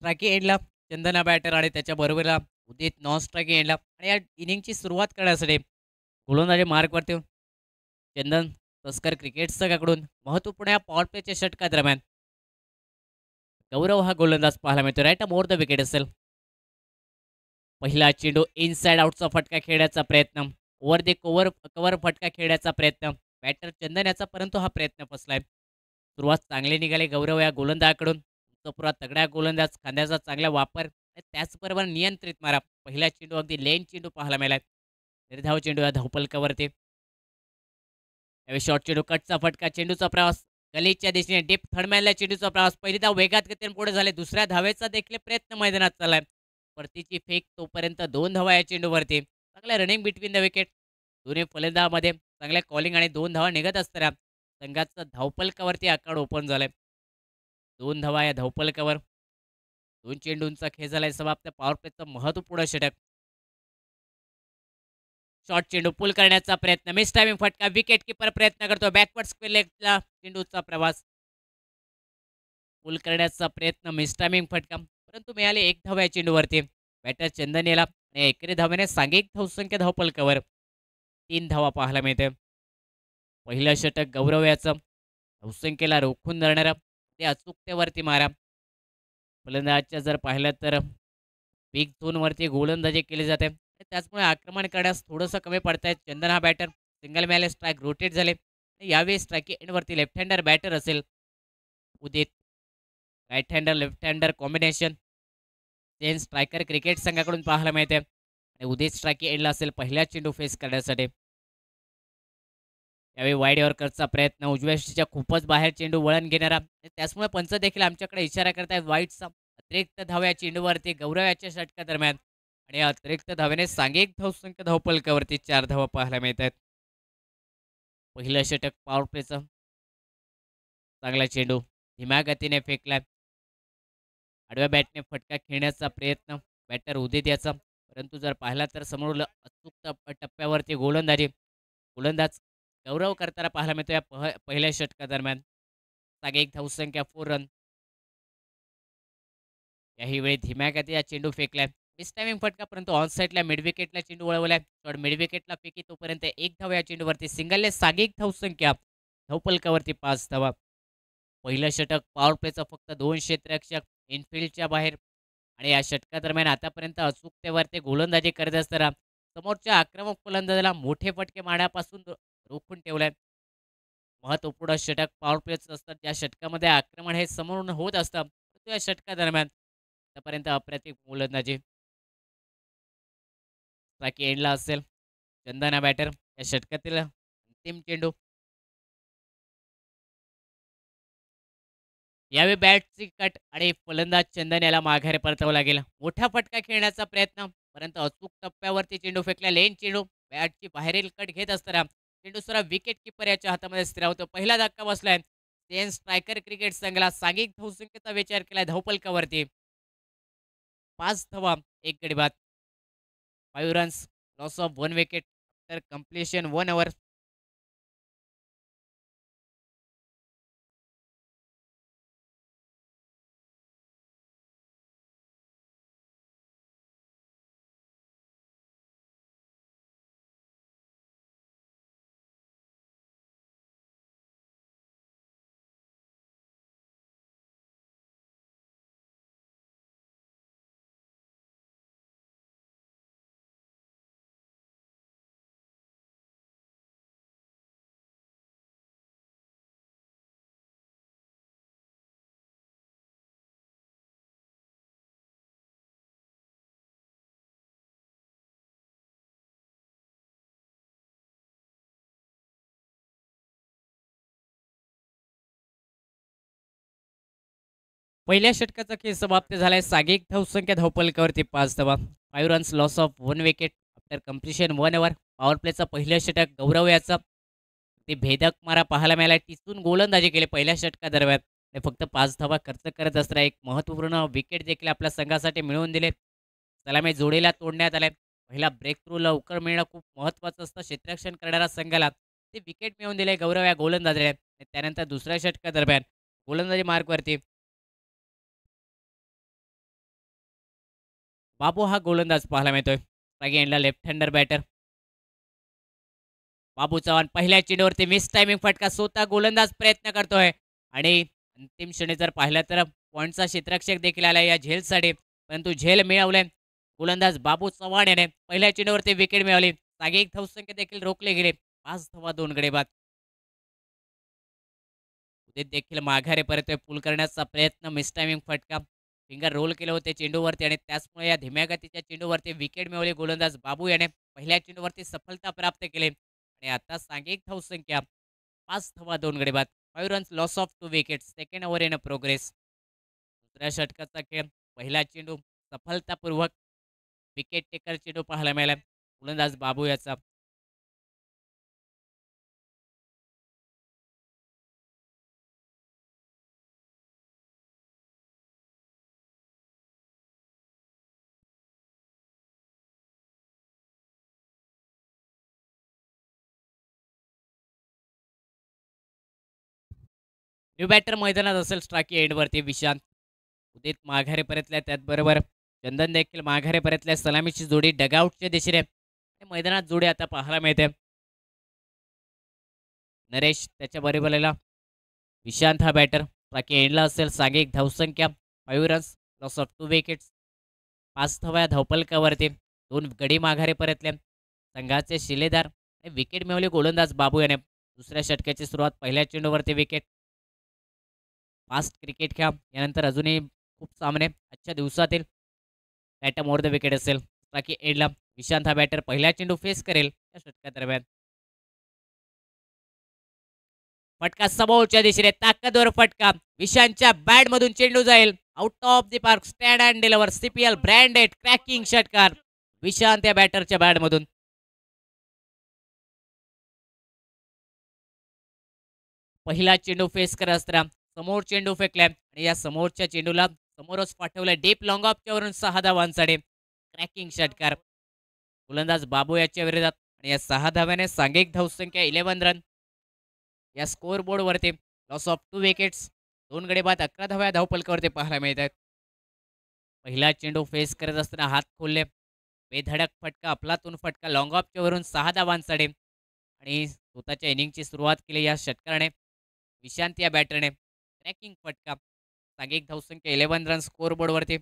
Striking एंडला चंदन batter आणि त्याच्या बरोबरीला उदित नॉन स्ट्रायकिंग एंडला आणि या इनिंगची सुरुवात करण्यासाठी गोलंदाजी मार्कवरती चंदन तस्कर क्रिकेट संघाकडून महत्त्वपूर्ण या पॉवर प्लेच्या षटकादरम्यान गौरव हा गोलंदाज पाहायला मिळतो. राईट मोर द विकेट असेल. पहिला चेंडू इनसाइड आउटचा फटका खेळण्याचा प्रयत्न. ओव्हर दी कव्हर कव्हर फटका खेळण्याचा प्रयत्न. बॅटर चंदन याचा परंतु हा प्रयत्न फसलाय. सुरुवात चांगली निघाली गौरव या गोलंदाजाकडून. पुरा तगड्या गोलंदाज खांद्याचा चांगला वापर आणि त्याचबरोबर नियंत्रित मारा. पहिला चेंडू अगदी लेन चेंडू पाहायला मिळाला. निर्धाव चेंडू या धावपलकावरती. यावेळी शॉर्ट चेंडू कटचा फटका. चेंडूचा प्रवास गलीच्या दिशेने डीप थर्डमॅनला चेंडूचा प्रवास. पहिली धाव वेगात गतीने पुढे झाले. दुसऱ्या धावेचा देखील प्रयत्न मैदानात चाललाय. परतीची फेक तोपर्यंत 2 धावा या चेंडूवरती. चांगलं रनिंग बिटवीन द विकेट. दोन्ही फलंदाजामध्ये चांगल्या कॉलिंग आणि 2 धावा निघत असताना संघाचं धावपलकावरती आखाड ओपन झालंय. 2 धावा या धावपलकावर. 2 चेंडूंचा खेळ झालाय समाप्त. पॉवर प्लेचं महत्त्वपूर्ण षटक. शॉर्ट चेंडू पुल करण्याचा प्रयत्न. मिस टायमिंग फटका. विकेट किपर प्रयत्न करतो. बॅकवर्ड स्क्वेअर लेगला चेंडूचा प्रवास. पुल करण्याचा प्रयत्न. मिस टायमिंग फटका. परंतु मिळाले 1 धाव या चेंडूवरती. बॅटर चंदन याला आणि एकेरी धावेने सांघिक धावसंख्या धावपलकावर 3 धावा पाहायला मिळते. पहिलं षटक गौरव याचं. धावसंख्येला रोखून धरणारं ते अचूकतेवरती मारा. फलंदाजाच्या जर पाहिलं तर बिग झोनवरती गोलंदाजी केली जाते आणि त्याचमुळे आक्रमण करण्यास थोडंसं कमी पडतायत. चंदन हा बॅटर सिंगल मिळाले. स्ट्राईक रोटेट झाले. यावेळी स्ट्राईक एंडवरती लेफ्ट हँडर बॅटर असेल Udit. Right hander left hander combination chain striker cricket संघाकडून पाहायला मिळते आणि उदित स्ट्राईक एंडला असेल पहिला चेंडू फेस करण्यासाठी. यावेळी वाईड यॉर्करचा प्रयत्न. उजव्या यष्टीच्या खूपच बाहेर चेंडू वळण घेणारा आणि त्याचमुळे पंच देखील आमच्याकडे इशारा करतायत वाईटचा. अतिरिक्त धाव या चेंडूवरती गौरव याच्या षटकादरम्यान आणि या अतिरिक्त धावेने सांघिक धावसंख्या धावपलकावरती 4 धावा पाहायला मिळत आहेत. पहिलं षटक पॉवर प्लेचं. चांगला चेंडू धीम्या गतीने फेकलाय. आडव्या बॅटने फटका खेळण्याचा प्रयत्न बॅटर उदित याचा. परंतु जर पाहिला तर समोर अचूक टप्प्यावरती गोलंदाजी गोलंदाज गौरव करताना पाहायला मिळतो या पहिल्या षटकादरम्यान. जागे एक धावसंख्या 4 रन. याही वेळी धीम्या गती या चेंडू फेकलाय. मिस टायमिंग फटका परंतु ऑन साईडला मिड विकेटला चेंडू वळवलाय. पण मिड विकेटला फेकी तोपर्यंत 1 धाव या चेंडूवरती. सिंगलने सागिक धावसंख्या धावपलकावरती 5 धावा. पहिलं षटक पॉवर प्लेचं फक्त 2 क्षेत्ररक्षक इनफिल्डच्या बाहेर आणि या षटकादरम्यान आतापर्यंत अचूकतेवरती गोलंदाजी करत असताना समोरच्या आक्रमक फलंदाजाला मोठे फटके मारण्यापासून रोखून ठेवलाय. महत्त्वपूर्ण षटक पॉवर प्लेचं असतात. या षटकामध्ये आक्रमण हे समोरून होत असतं. परंतु या षटकादरम्यान आतापर्यंत अप्रतिम गोलंदाजी. बाकी एंडला असेल चंदना बॅटर. या षटकातील अंतिम चेंडू. यावेळी बॅटची कट आणि फलंदाज चंदन याला माघारी परतावं गेला. मोठा फटका खेळण्याचा प्रयत्न परंतु अचूक टप्प्यावरती चेंडू फेकला. लेन चेंडू बॅटची बाहेरील कट घेत असताना चेंडू सुद्धा विकेट किपर याच्या हातामध्ये स्थिरावतो. पहिला धक्का बसलाय. सेन स्ट्रायकर क्रिकेट संघाला सांघिक धावसंख्येचा विचार केला धावपलकावरती. 5 धावा 1 गडी बाद. 5 runs loss of 1 wicket after completion 1 over. पहिल्या षटकाचा खेळ समाप्त झालाय. सागिक धावसंख्या धावपलकावरती 5 धावा. 5 runs loss of 1 wicket after completion 1 over. Power प्लेचं पहिलं षटक गौरव याचं. ते भेदक मारा पाहायला मिळाला. टिचून गोलंदाजी केली पहिल्या षटकादरम्यान. ते फक्त 5 धावा खर्च करत असताना एक महत्त्वपूर्ण विकेट देखील आपल्या संघासाठी मिळवून दिले. सलामी जोडीला तोडण्यात आले. पहिला ब्रेक थ्रू लवकर मिळणं खूप महत्त्वाचं असतं क्षेत्ररक्षण करणाऱ्या संघाला. ते विकेट मिळवून दिले गौरव या गोलंदाजाने. त्यानंतर दुसऱ्या षटकादरम्यान गोलंदाजी मार्कवरती बाबू हा गोलंदाज पाहायला मिळतोय. स्ट्राईक एंडला लेफ्ट हँडर बॅटर बाबू चव्हाण पहिल्या चेंडूवरती मिस टायमिंग फटका स्वतः गोलंदाज प्रयत्न करतोय आणि अंतिम क्षणी जर पाहिलं तर पॉईंटचा क्षेत्ररक्षक देखील आला या झेलसाठी, परंतु झेल मिळवले. गोलंदाज बाबू चव्हाण याने पहिल्या चेंडूवरती विकेट मिळवली. जागतिक धावसंख्या देखील रोखले गेले. 5 धावा 2 गडी बाद. उदित देखील माघारी परतोय. पूल करण्याचा प्रयत्न मिस टायमिंग फटका फिंगर रोल केले होते चेंडूवरती आणि त्याचमुळे या धीम्या गतीच्या चेंडूवरती विकेट मिळवली. गोलंदाज बाबू याने पहिल्या चेंडूवरती सफलता प्राप्त केली आणि आता सांघिक धावसंख्या 5 धावा 2 गडी बाद. 5 runs loss of 2 wickets. Second over in progress. दुसऱ्या षटकाचा खेळ. पहिला चेंडू सफलतापूर्वक विकेट टेकर चेंडू पाहायला मिळाला. गोलंदाज बाबू याचा न्यू बॅटर मैदानात असेल स्ट्राकी एंडवरती विशांत. उदित माघारी परतल्या त्याचबरोबर चंदन देखील माघारी परतल्या. सलामीची जोडी डगआउटच्या दिशेने आणि मैदानात जोडी आता पाहायला मिळते. नरेश त्याच्या बरोबरीला विशांत हा बॅटर. स्ट्राकी एंडला असेल. सांघिक धावसंख्या 5 रन्स लॉस ऑफ 2 विकेट्स. 5 धावा धावपलकावरती 2 गडी माघारी परतले. संघाचे शिलेदार आणि विकेट मिळवली गोलंदाज बाबू याने. दुसऱ्या षटकाची सुरुवात पहिल्या चेंडूवरती विकेट. फास्ट क्रिकेट खेळा यानंतर अजूनही खूप सामने आजच्या दिवसातील बॅटम ओव्हर द विकेट असेल. बाकी एंडला विशांत हा बॅटर पहिला चेंडू फेस करेल या षटकादरम्यान. फटका समोरच्या दिशेने ताकदवर फटका. विशांतच्या बॅटमधून चेंडू जाईल out of the park. Stand and deliver CPL branded cracking षटकार विशांत या बॅटरच्या बॅटमधून. पहिला चेंडू फेस करत असताना समोर चेंडू फेकलाय आणि या समोरच्या चेंडूला समोरच पाठवलाय डीप लॉंग ऑफच्या वरून 6 धावांसाठी. क्रॅकिंग षटकार गोलंदाज बाबू याच्या विरोधात आणि या 6 धाव्याने सांघिक धावसंख्या 11 रन या स्कोअर बोर्डवरती. Loss of 2 wickets. 2 गडी बाद 11 धाव्या धावपलकावरती पाहायला मिळत आहेत. पहिला चेंडू फेस करत असताना हात खोलले. बेधडक फटका अफलातून फटका लॉंग ऑफच्या वरून 6 धावांसाठी आणि स्वतःच्या इनिंगची सुरुवात केली या षटकाराने. विशांत या बॅटरने क्रॅकिंग फटका. सांघिक धावसंख्या 11 रन स्कोअर बोर्डवरती.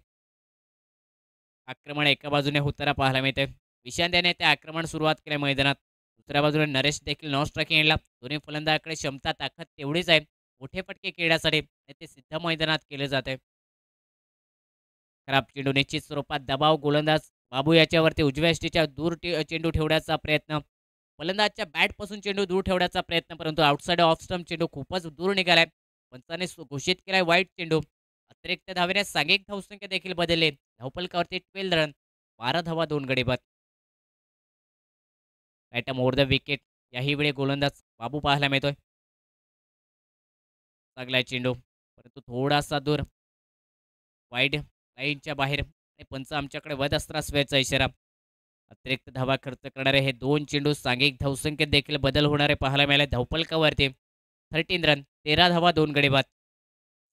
आक्रमण एका बाजूने होताना पाहायला मिळते. विशांत याने ते आक्रमण सुरुवात केले मैदानात. दुसऱ्या बाजूने नरेश देखील नॉन स्ट्रायकिंग एंडला. दोन्ही फलंदाजाकडे क्षमता ताकद तेवढीच आहे मोठे फटके खेळण्यासाठी आणि ते सिद्ध मैदानात केले जाते. खराब चेंडू निश्चित स्वरूपात दबाव. गोलंदाज बाबू याच्यावरती उजव्या यष्टीच्या दूर चेंडू ठेवण्याचा प्रयत्न. फलंदाजच्या बॅटपासून चेंडू दूर ठेवण्याचा प्रयत्न, परंतु आउटसाइड ऑफ स्टंप चेंडू खूपच दूर निघालाय. पंचाने घोषित केलाय वाईट चेंडू. अतिरिक्त धावेने सांघिक धावसंख्या देखील बदलले. धावपलकावरती 12 रन 12 धावा 2 गडी बाद. Bottom over the wicket. याही वेळी गोलंदाज बाबू पाहायला मिळतोय. लागलाय चेंडू परंतु थोडासा दूर वाईड लाईनच्या बाहेर आणि पंच आमच्याकडे वध असताना स्वेचा इशारा. अतिरिक्त धावा खर्च करणारे हे 2 चेंडू सांघिक धावसंख्येत देखील बदल होणारे पाहायला मिळाले. धावपलकावरती 13 रन 13 धावा 2 गडी बाद.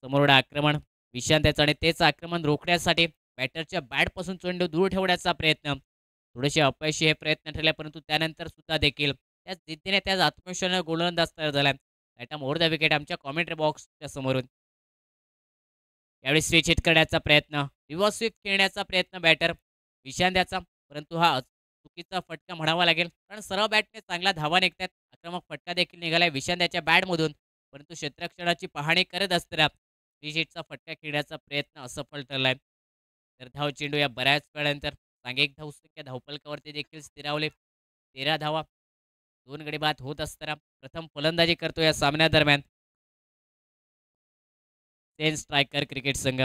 समोरडं आक्रमण विशांत याचं आणि तेच आक्रमण रोखण्यासाठी बॅटरच्या बॅटपासून चेंडू दूर ठेवण्याचा प्रयत्न. थोडेसे अपयशी हे प्रयत्न ठरले, परंतु त्यानंतर सुद्धा देखील त्याच जिद्दीने त्याच आत्मविश्वासाने गोलंदाज तयार झाला. बॅटम ओव्हर द विकेट आमच्या कॉमेंट्री बॉक्सच्या समोरून. यावेळी स्विच हिट करण्याचा प्रयत्न. रिव्हर्स स्वीप खेळण्याचा प्रयत्न बॅटर विशांत याचा, परंतु हा चुकीचा फटका म्हणावा लागेल कारण सरळ बॅटने चांगला धावा निघतात. आक्रमक फटका देखील निघालाय विशांत याच्या बॅटमधून, परंतु क्षेत्ररक्षणाची पाहणी करत असताना स्विच हिटचा फटका खेळण्याचा प्रयत्न असफल ठरलाय. तर धाव चेंडू या बऱ्याच वेळानंतर सांघिक धावसंख्या धावपलकावरती देखील स्थिरावले. 13 धावा 2 गडी बाद होत असताना प्रथम फलंदाजी करतो या सामन्यादरम्यान सेन स्ट्रायकर क्रिकेट संघ.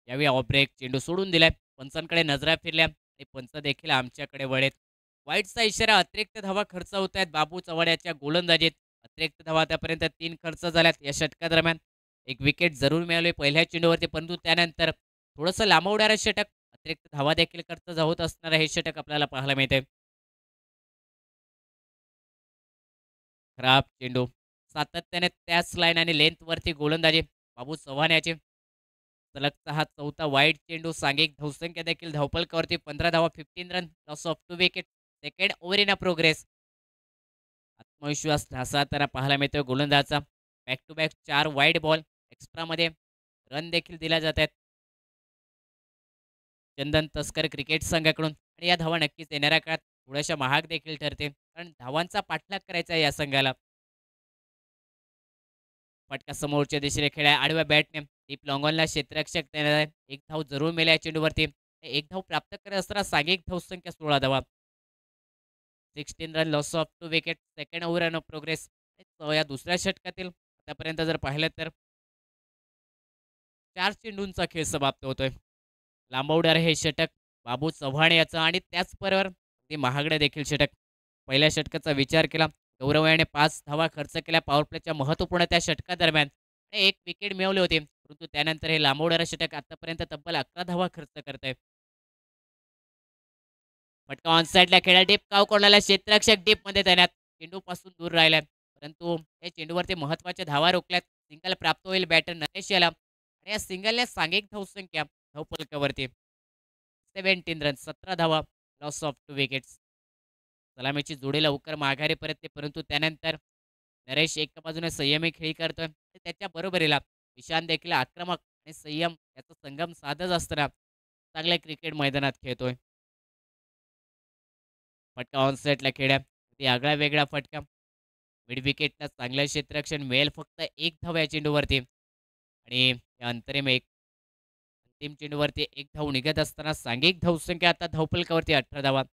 यावेळी ऑफ ब्रेक चेंडू सोडून दिलाय. पंचांकडे नजरा फिरल्या आणि पंच देखील आमच्याकडे वळेत. वाईटचा इशारा. अतिरिक्त धावा खर्च होत आहेत बाबू चव्हाण याच्या गोलंदाजीत. अतिरिक्त धावा आतापर्यंत 3 खर्च झाल्यात या षटकादरम्यान. एक विकेट जरूर मिळाली पहिल्या चेंडूवरती, परंतु त्यानंतर थोडंसं लांबवणारं षटक. अतिरिक्त धावा देखील खर्च होत असणारं हे षटक आपल्याला पाहायला मिळते. खराब चेंडू. सातत्याने त्याच लाईन आणि लेंथवरती गोलंदाजी बाबू चव्हाण याची. सलगचा हा चौथा वाईट चेंडू. सांघिक धावसंख्या देखील धावफलकावरती 15 धावा, 15 run, loss of 2 wicket. Second over in a progress. आत्मविश्वास ढासळताना पाहायला मिळतोय गोलंदाजाचा. Back to back 4 wide ball. एक्स्ट्रामध्ये रन देखील दिल्या जात आहेत चंदन तस्कर क्रिकेट संघाकडून. आणि या धावा नक्कीच येणाऱ्या काळात थोड्याशा महाग देखील ठरते, कारण धावांचा पाठलाग करायचा आहे या संघाला. फटका समोरच्या दिशेने खेळाय आडव्या बॅटने डीप लॉंगॉनला क्षेत्ररक्षक देणार आहे. एक धाव जरूर मिळाली या चेंडूवरती. एक धाव प्राप्त करत असताना सांघिक धावसंख्या 16 धावा. 16 run, loss of 2 wicket. Second over in progress. या दुसऱ्या षटकातील आतापर्यंत जर पाहिलं तर 4 चेंडूंचा खेळ समाप्त होतोय. लांबवणार हे षटक बाबू चव्हाण याचं, आणि त्याचबरोबर ते महागडे देखील षटक. पहिल्या षटकाचा विचार केला, गौरव याने 5 धावा खर्च केल्या पॉवर प्लेच्या महत्त्वपूर्ण त्या षटकादरम्यान. आणि एक विकेट मिळवले होते, परंतु त्यानंतर हे लांबवणारं षटक आतापर्यंत तब्बल 11 धावा खर्च करत आहे. फटका ऑन साईडला खेळा. डीप काव कोणाला क्षेत्ररक्षक डीपमध्ये देण्यात चेंडूपासून दूर राहिलाय, परंतु या चेंडूवरती महत्त्वाच्या धावा रोखल्यात. सिंगल प्राप्त होईल बॅटर नरेश याला, आणि या सिंगलने सांघिक धावसंख्या धावफलकावरती 17 रन, 17 धावा, लॉस ऑफ 2 विकेट्स. सलामीची जोडी लवकर माघारी परतते, परंतु त्यानंतर नरेश एका बाजूने संयमी खेळी करतोय, त्याच्या बरोबरीला ईशान देखील आक्रमक आणि संयम याचा संगम साधत असताना चांगल्या क्रिकेट मैदानात खेळतोय. फटका ऑन सेटला खेळ्या. ती आगळा वेगळा फटका. मिड विकेटला चांगलं क्षेत्ररक्षण मिळेल, फक्त एक धाव या चेंडूवरती. आणि या अंतरिम अंतिम चेंडूवरती एक धाव निघत असताना सांघिक धावसंख्या आता धावफलकावरती 18 धावा.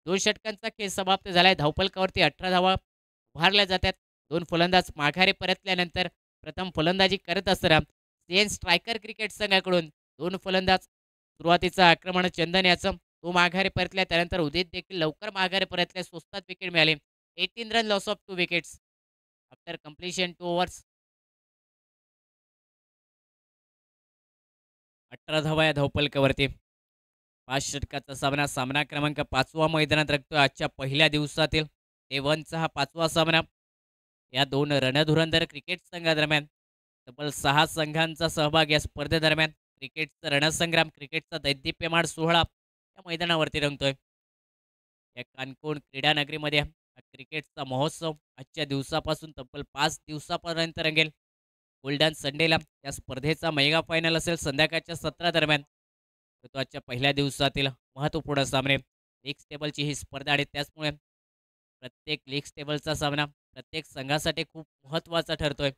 2 षटकांचा खेळ समाप्त झालाय. धावफलकावरती 18 धावा उभारल्या जातात. 2 फलंदाज माघारी परतल्यानंतर प्रथम फलंदाजी करत असताना सीएन स्ट्रायकर क्रिकेट संघाकडून 2 फलंदाज. सुरुवातीचं आक्रमण चंदन याचं, तो माघारी परतल्या. त्यानंतर उदित देखील लवकर माघारी परतल्या. स्वस्तात विकेट मिळाली. 18 run, loss of 2 wickets after completion 2 overs. 18 धावा या धावफलकावरती. 5 षटकाचा सामना, सामना क्रमांक 5वा मैदानात रंगतोय आजच्या पहिल्या दिवसातील. डे 1चा हा 5वा सामना. या 2 रणधुरंधर क्रिकेट संघादरम्यान तब्बल 6 संघांचा सहभाग या स्पर्धेदरम्यान. क्रिकेटचा रणसंग्राम, क्रिकेटचा दैदिप्यमान सोहळा या मैदानावरती रंगतोय. या कानकोण क्रीडानगरीमध्ये हा क्रिकेटचा महोत्सव आजच्या दिवसापासून तब्बल 5 दिवसापर्यंत रंगेल. गोल्डन संडेला या स्पर्धेचा मेगा फायनल असेल संध्याकाळच्या 17 दरम्यान. तर तो आजच्या पहिल्या दिवसातील महत्त्वपूर्ण सामने. लीग टेबलची ही स्पर्धा, आणि त्याचमुळे प्रत्येक लीग टेबलचा सामना प्रत्येक संघासाठी खूप महत्त्वाचा ठरतोय.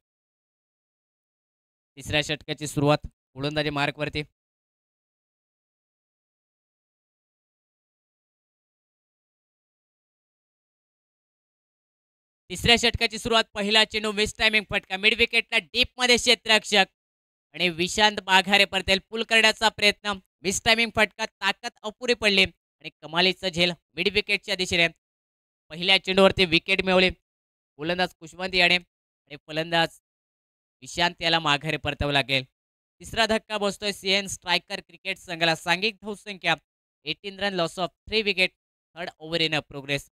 तिसऱ्या षटकाची सुरुवात गोलंदाजी मार्कवरती. तिसऱ्या षटकाची सुरुवात. पहिला चेंडू मिस टायमिंग फटका. मिड विकेटला डीपमध्ये क्षेत्ररक्षक, आणि विशांत माघारे परतेल. पुल करण्याचा प्रयत्न. मिस टायमिंग फटका. ताकद अपुरी पडली, आणि कमालीचं झेल मिड विकेटच्या दिशेने. पहिल्या चेंडूवरती विकेट मिळवली गोलंदाज कुशवंत याने, आणि फलंदाज विशांत याला माघारी परतावं लागेल. तिसरा धक्का बसतोय सीएन स्ट्रायकर क्रिकेट संघाला. सांघिक धावसंख्या 18 run, loss of 3 wicket. Third over in progress.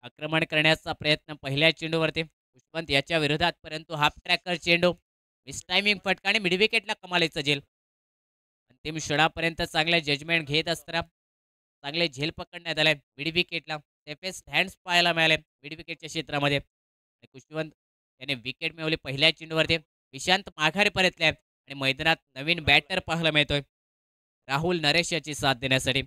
आक्रमण करण्याचा प्रयत्न पहिल्या चेंडूवरती पुष्पवंत याच्या विरोधात, परंतु हाफ ट्रॅकर चेंडू. मिस टायमिंग फटका, आणि मिड विकेटला कमालीचं झेल. अंतिम क्षणापर्यंत चांगले जजमेंट घेत असताना चांगले झेल पकडण्यात आले मिड विकेटला. सेफेस्ट हँड्स पाहायला मिळाले मिड विकेटच्या क्षेत्रामध्ये. आणि पुष्पवंत याने विकेट मिळवली पहिल्या चेंडूवरती. विशांत माघारी परतले, आणि मैदानात नवीन बॅटर पाहायला मिळतोय राहुल नरेश याची साथ देण्यासाठी.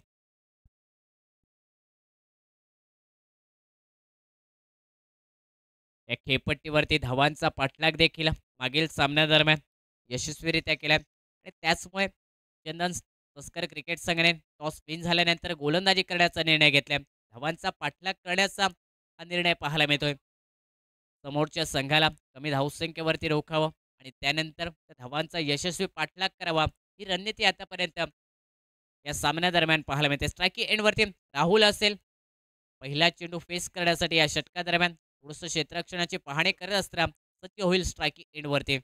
या खेळपट्टीवरती धावांचा पाठलाग देखील मागील सामन्यादरम्यान यशस्वीरित्या केला, आणि त्याचमुळे चंदन तस्कर क्रिकेट संघाने टॉस विन झाल्यानंतर गोलंदाजी करण्याचा निर्णय घेतला. धावांचा पाठलाग करण्याचा हा निर्णय पाहायला मिळतोय. समोरच्या संघाला कमी धावसंख्येवरती रोखावं, आणि त्यानंतर त्या धावांचा यशस्वी पाठलाग करावा, ही रणनीती आतापर्यंत या सामन्यादरम्यान पाहायला मिळते. स्ट्रायकी एंडवरती राहुल असेल. पहिला चेंडू फेस करण्यासाठी या षटकादरम्यान थोडंसं क्षेत्ररक्षणाची पाहणी करत असताना सत्य होईल स्ट्रायकी एंडवरती.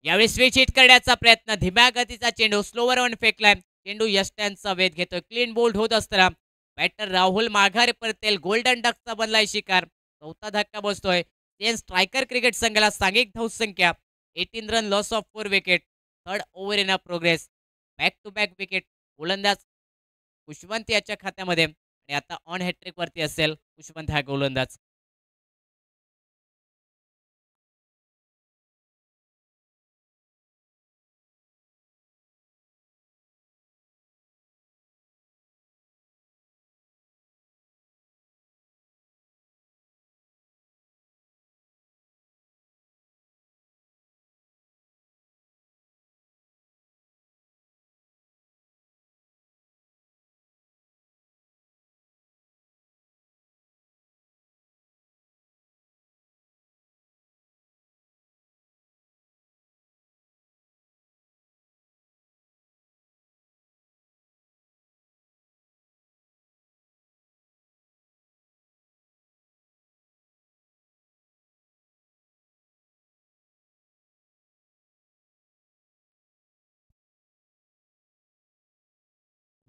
यावेळी स्विच हिट करण्याचा प्रयत्न. धीम्या गतीचा चेंडू स्लोवर वन फेकलाय. चेंडू यष्ट्यांचा वेध घेतोय. क्लीन बोल्ड होत असताना बॅटर राहुल माघारी परतेल. गोल्डन डकचा बनलाय शिकार. चौथा धक्का बसतोय. सीएन स्ट्रायकर क्रिकेट संघाला. सांघिक धावसंख्या 18 run, loss of 4 wicket. Third over in a progress. Back to back wicket गोलंदाज खुशवंत याच्या खात्यामध्ये आणि आता ऑन हॅट्रिक वरती असेल खुशवंत हा गोलंदाज.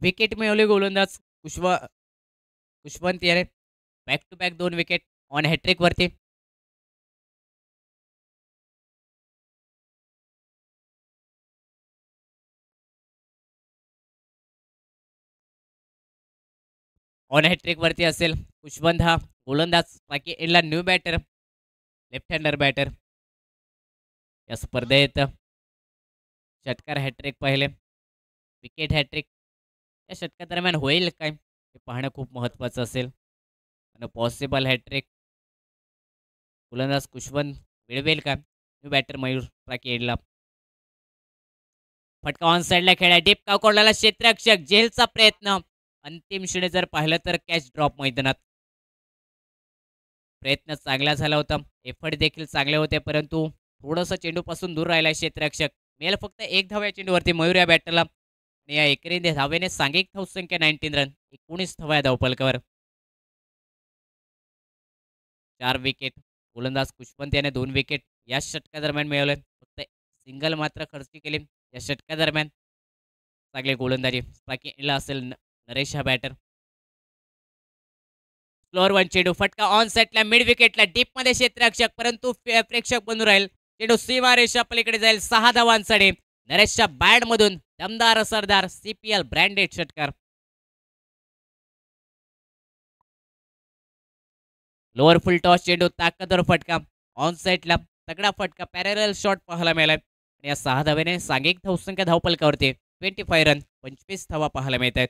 विकेट मिळवली गोलंदाज खुशवंत याने. Back to back 2 wicket on hattrick वरती. ऑन हॅट्रिक वरती असेल खुशवंत हा गोलंदाज. बाकी एंडला new batter, left hander batter या स्पर्धेत. षटकार हॅट्रिक पहिले, विकेट हॅट्रिक या षटकादरम्यान होईल काय हे पाहणं खूप महत्त्वाचं असेल. आणि पॉसिबल हॅट्रिक गोलंदाज खुशवंत मिळवेल का? न्यू बॅटर मयूर राकेडला. फटका ऑन साईडला खेळा, डीप कावकोडला क्षेत्ररक्षक जेलचा प्रयत्न. अंतिम क्षणी जर पाहिलं तर कॅच ड्रॉप मैदानात. प्रयत्न चांगला झाला होता, एफर्ट देखील चांगले होते, परंतु थोडंसं चेंडूपासून दूर राहिला क्षेत्ररक्षक. मिळेल फक्त एक धाव या चेंडूवरती मयूर या बॅटरला. आणि या एकेरी धावेने सांघिक धावसंख्या 19 रन, 19 धावा या धावफलकावर. 4 विकेट गोलंदाज खुशवंत याने 2 विकेट या षटकादरम्यान मिळवले. फक्त सिंगल मात्र खर्ची केली या षटकादरम्यान. चांगले गोलंदाजी बाकी असेल नरेश हा बॅटर. फ्लोअर वन चेंडू, फटका ऑन सेटला मिड विकेटला डीपमध्ये क्षेत्ररक्षक, परंतु प्रेक्षक बनून राहील. चेंडू सीमारेषा पलीकडे जाईल 6 धावांसाठी. नरेशच्या बॅटमधून दमदार असरदार CPL ब्रँडेड षटकार. लोअर फुल टॉस चेंडू, ताकदवर फटका ऑन साईडला, तगडा फटका पॅरेरल शॉट पाहायला मिळाला. आणि या 6 धावेने सांघिक धावसंख्या धावफलकावरती 25 रन, 25 धावा पाहायला मिळत आहेत.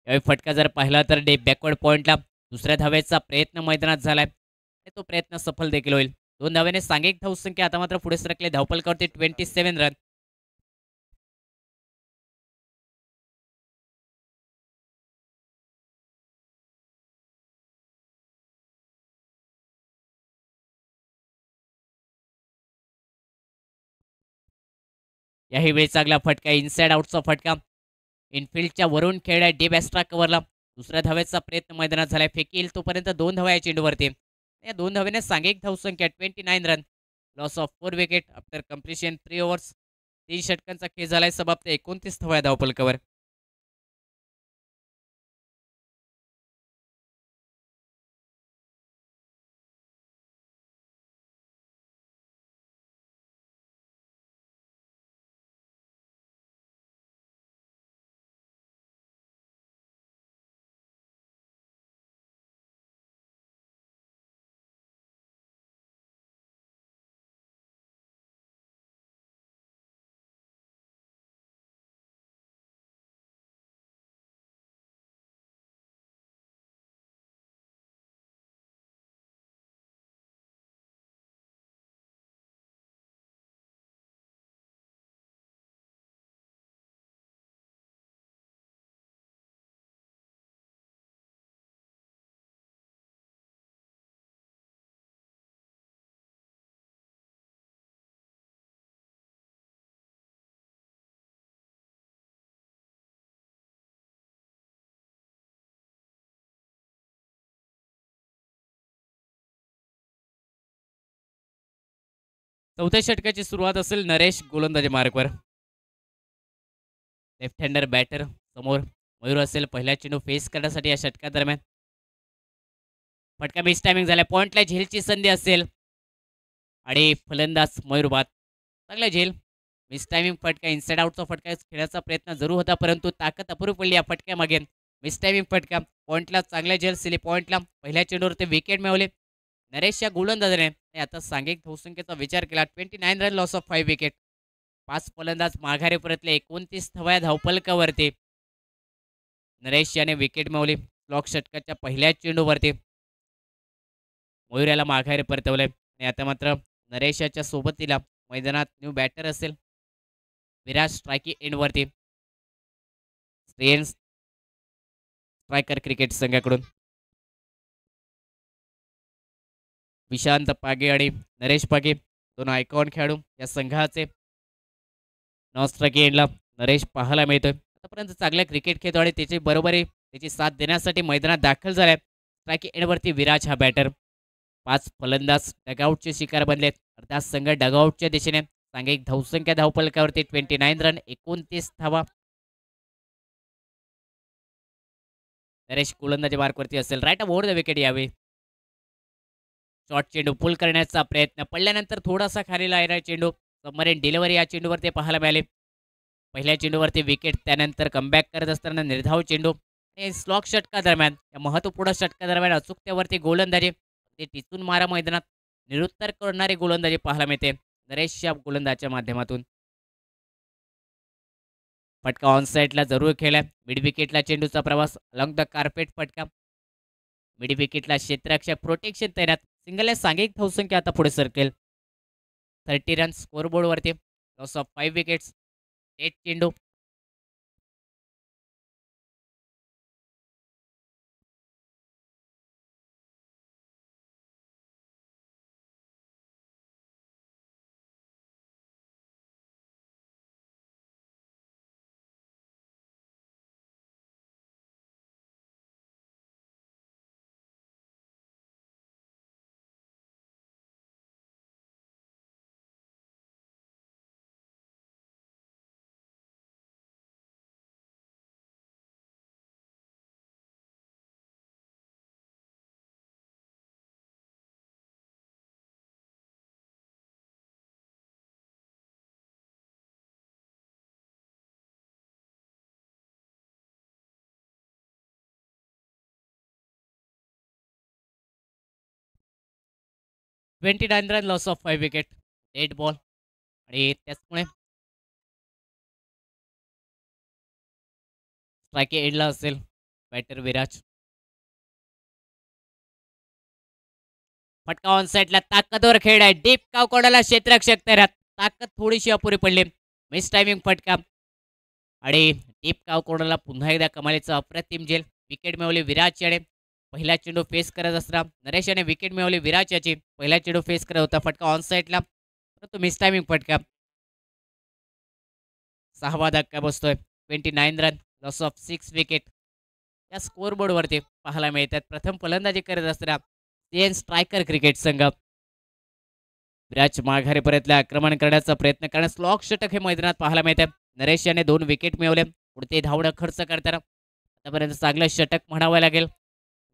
यावेळी फटका जर पाहिला तर बॅकवर्ड पॉइंटला दुसऱ्या धावेचा प्रयत्न मैदानात झालाय. तो प्रयत्न सफल देखील होईल. 2 धावेने सांघिक धावसंख्या आता मात्र पुढे सरकले धावफलकावरती 27 रन. याही वेळी चांगला फटका, इनसाइड आउटचा फटका. इनफिल्डच्या वरून खेळला डीप एक्स्ट्रा कव्हरला. दुसऱ्या धावेचा प्रयत्न मैदानात झालाय. फेकी येईल तोपर्यंत 2 धावा या चेंडूवरती. या 2 धावेने सांघिक धावसंख्या 29 run. Loss of 4 wicket after completion 3 overs. 3 षटकांचा खेळ झालाय समाप्त. 29 धावा या धावफलकावर. चौथ्या षटकाची सुरुवात असेल नरेश गोलंदाजी मार्कवर. लेफ्ट हँडर बॅटर समोर मयूर असेल पहिला चेंडू फेस करण्यासाठी या षटकादरम्यान. फटका मिस टायमिंग झाला. पॉइंटला झेलची संधी असेल आणि फलंदाज मयूर बाद. चांगला झेल. मिस टायमिंग फटका इनसाइड आउटचा फटका खेळण्याचा प्रयत्न जरूर होता, परंतु ताकद अपुरी पडली या फटक्यामागे. मिस टायमिंग फटका पॉइंटला चांगला झेल सिली पॉइंटला पहिल्या चेंडूवर ते विकेट मिळवले नरेशच्या गोलंदाजाने. आता सांघिक धावसंख्येचा विचार केला 29 रन लॉस ऑफ 5 विकेट. 5 फलंदाज माघारी परतले 29 धावा धावफलकावरती. नरेश याने विकेट मिळवली ब्लॉक षटकाच्या पहिल्या चेंडूवरती. मयूर याला माघारी परतवले आणि आता मात्र नरेशाच्या सोबतीला मैदानात न्यू बॅटर असेल विराज स्ट्रायकी एंडवरती. स्ट्रायकर क्रिकेट संघाकडून विशांत पागे आणि नरेश पागे दोन आयकॉन खेळाडू या संघाचे. नॉन स्ट्रायकी एंडला नरेश पाहायला मिळतोय. आतापर्यंत चांगल्या क्रिकेट खेळतो आणि त्याची बरोबरी त्याची साथ देण्यासाठी मैदानात दाखल झालाय. स्ट्रायकी एंडवरती विराज हा बॅटर. 5 फलंदाज डगआउटचे शिकार बनलेत. अर्थात संघ डगआउटच्या दिशेने. सांघिक धावसंख्या धावफलकावरती 29 रन 29 धावा. नरेश गोलंदाजी मार्कवरती असेल. राईट ओव्हर द विकेट यावेळी. शॉर्ट चेंडू पुल करण्याचा प्रयत्न पडल्यानंतर थोडासा खाली लागला चेंडू. सबमरीन डिलिव्हरी या चेंडूवरती पाहायला मिळाले. पहिल्या चेंडूवरती विकेट त्यानंतर कमबॅक करत असताना निर्धाव चेंडू आणि स्लॉक षटका दरम्यान या महत्त्वपूर्ण षटका दरम्यान अचूकतेवरती गोलंदाजी ते टिचून मारा मैदानात निरुत्तर करणारी गोलंदाजी पाहायला मिळते नरेशच्या गोलंदाजच्या माध्यमातून. फटका ऑन साईडला जरूर खेळला. मिड विकेटला चेंडूचा प्रवास अलॉंग द कार्पेट फटका. मिड विकेटला क्षेत्ररक्षक प्रोटेक्शन तैनात. सिंगल सांघिक धावसंख्या आता पुढे सरकेल. 30 रन स्कोरबोर्डवरती. Loss of 5 wickets. 8 चेंडू. Twenty 29 run loss of 5 wicket. 8 ball आणि त्याचमुळे स्ट्राईक एंडला असेल बॅटर विराज. फटका ऑन साईडला ताकदवर खेळ आहे. डीप काव कोणाला क्षेत्ररक्षक तैनात. ताकद थोडीशी अपुरी पडली. मिस टायमिंग फटका आणि डीप काव कोणाला पुन्हा एकदा कमालीचा अप्रतिम झेल. विकेट मिळवली विराज याने. पहिला चेंडू फेस करत असताना नरेश याने विकेट मिळवली विराज याची. पहिला चेंडू फेस करत होता. फटका ऑन साईडला परंतु मिस टायमिंग फटका. 6वा धक्का बसतोय. 29 रन लॉस ऑफ 6 विकेट या स्कोरबोर्डवरती पाहायला मिळतात. प्रथम फलंदाजी करत असताना सीएन स्ट्रायकर क्रिकेट संघ. विराज माघारी परतले. आक्रमण करण्याचा प्रयत्न करण्यास स्लॉक षटक हे मैदानात पाहायला मिळते. नरेश याने 2 विकेट मिळवले. पुढते धावणं खर्च करताना आतापर्यंत चांगलं षटक म्हणावं लागेल.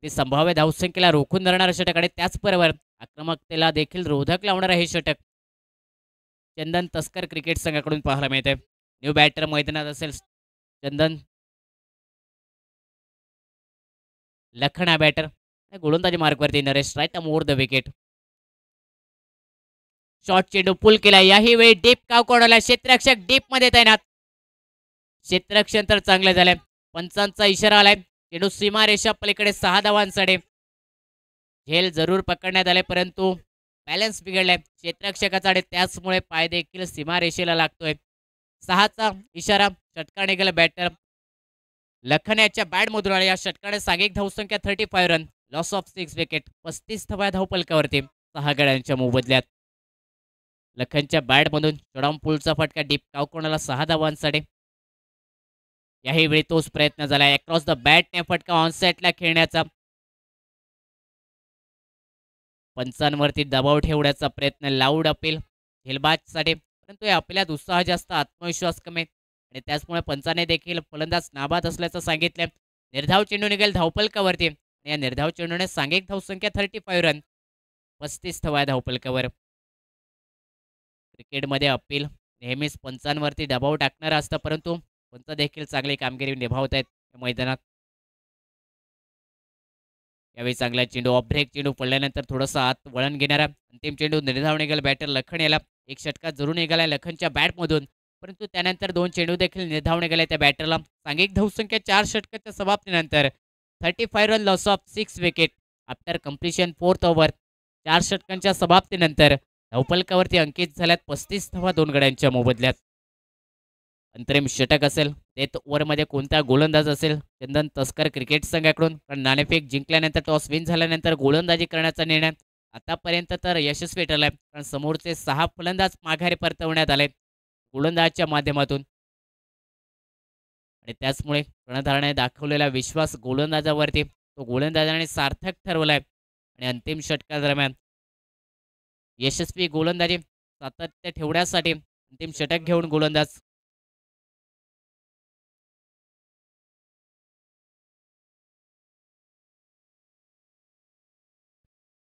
ते संभाव्य धावसंख्येला रोखून धरणारं षटक आणि त्याचबरोबर आक्रमकतेला देखील रोधक लावणारं हे षटक चंदन तस्कर क्रिकेट संघाकडून पाहायला मिळते. न्यू बॅटर मैदानात असेल चंदन. लखना बॅटर. गोलंदाजी मार्कवरती Naresh. Right over the wicket. Short चेंडू पुल केला. याही वेळी डीप काव कोणाला क्षेत्ररक्षक डीप मध्ये तैनात. क्षेत्ररक्षण तर चांगलं झालंय. पंचांचा इशारा आलाय. चेंडू सीमारेषा पलीकडे 6 धावांसाठी. झेल जरूर पकडण्यात आले परंतु बॅलन्स बिघडलाय क्षेत्ररक्षकाचा आणि त्याचमुळे पाय देखील सीमारेषेला लागतोय. 6चा इशारा. षटकार निघाला बॅटर लखन्याच्या बॅटमधून आणि या षटकाने सांघिक धावसंख्या 35 रन लॉस ऑफ 6 विकेट. 35 धावा धावपलकावरती 6 गड्यांच्या मोबदल्यात. लखनच्या बॅटमधून चढाम पुलचा फटका डीप काव कोणाला 6 धावांसाठी. याही वेळी तोच प्रयत्न झाला. अक्रॉस द बॅटने फटका ऑन साईडला खेळण्याचा. पंचांवरती दबाव ठेवण्याचा प्रयत्न. लाऊड अपील झेलबाजसाठी परंतु या आपल्यात उत्साह जास्त आत्मविश्वास कमी. आणि त्याचमुळे पंचाने देखील फलंदाज नाबाद असल्याचं सांगितलं. निर्धाव चेंडू निघेल धावफलकावरती आणि या निर्धाव चेंडूने सांघिक धावसंख्या 35 रन, 35 धावा धावफलकावर. क्रिकेटमध्ये अपील नेहमीच पंचांवरती दबाव टाकणारं असतं, परंतु पंच देखील चांगली कामगिरी निभावत आहेत मैदानात. यावेळी चांगला चेंडू ऑफ ब्रेक चेंडू पडल्यानंतर थोडंसं आत वळण घेणारा अंतिम चेंडू निर्धाव निघाल बॅटर लखन याला. एक षटका जरूर निघाला लखनच्या बॅटमधून, परंतु त्यानंतर 2 चेंडू देखील निर्धाव निघाले त्या बॅटरला. सांघिक धावसंख्या 4 षटकाच्या समाप्तीनंतर 35 run, loss of 6 wicket after completion 4th over. 4 षटकांच्या समाप्तीनंतर धावफलकावरती अंकित झाल्यात 35 धावा 2 गड्यांच्या मोबदल्यात. अंतरिम षटक असेल, डेथ ओव्हरमध्ये कोणता गोलंदाज असेल चंदन तस्कर क्रिकेट संघाकडून, कारण नाणेफेक जिंकल्यानंतर टॉस विन झाल्यानंतर गोलंदाजी करण्याचा निर्णय आतापर्यंत तर यशस्वी ठरलाय, कारण समोरचे 6 फलंदाज माघारी परतवण्यात आले गोलंदाजाच्या माध्यमातून. आणि त्याचमुळे कर्णधाराने दाखवलेला विश्वास गोलंदाजावरती तो गोलंदाजाने सार्थक ठरवलाय. आणि अंतिम षटकादरम्यान यशस्वी गोलंदाजी सातत्य ठेवण्यासाठी अंतिम षटक घेऊन गोलंदाज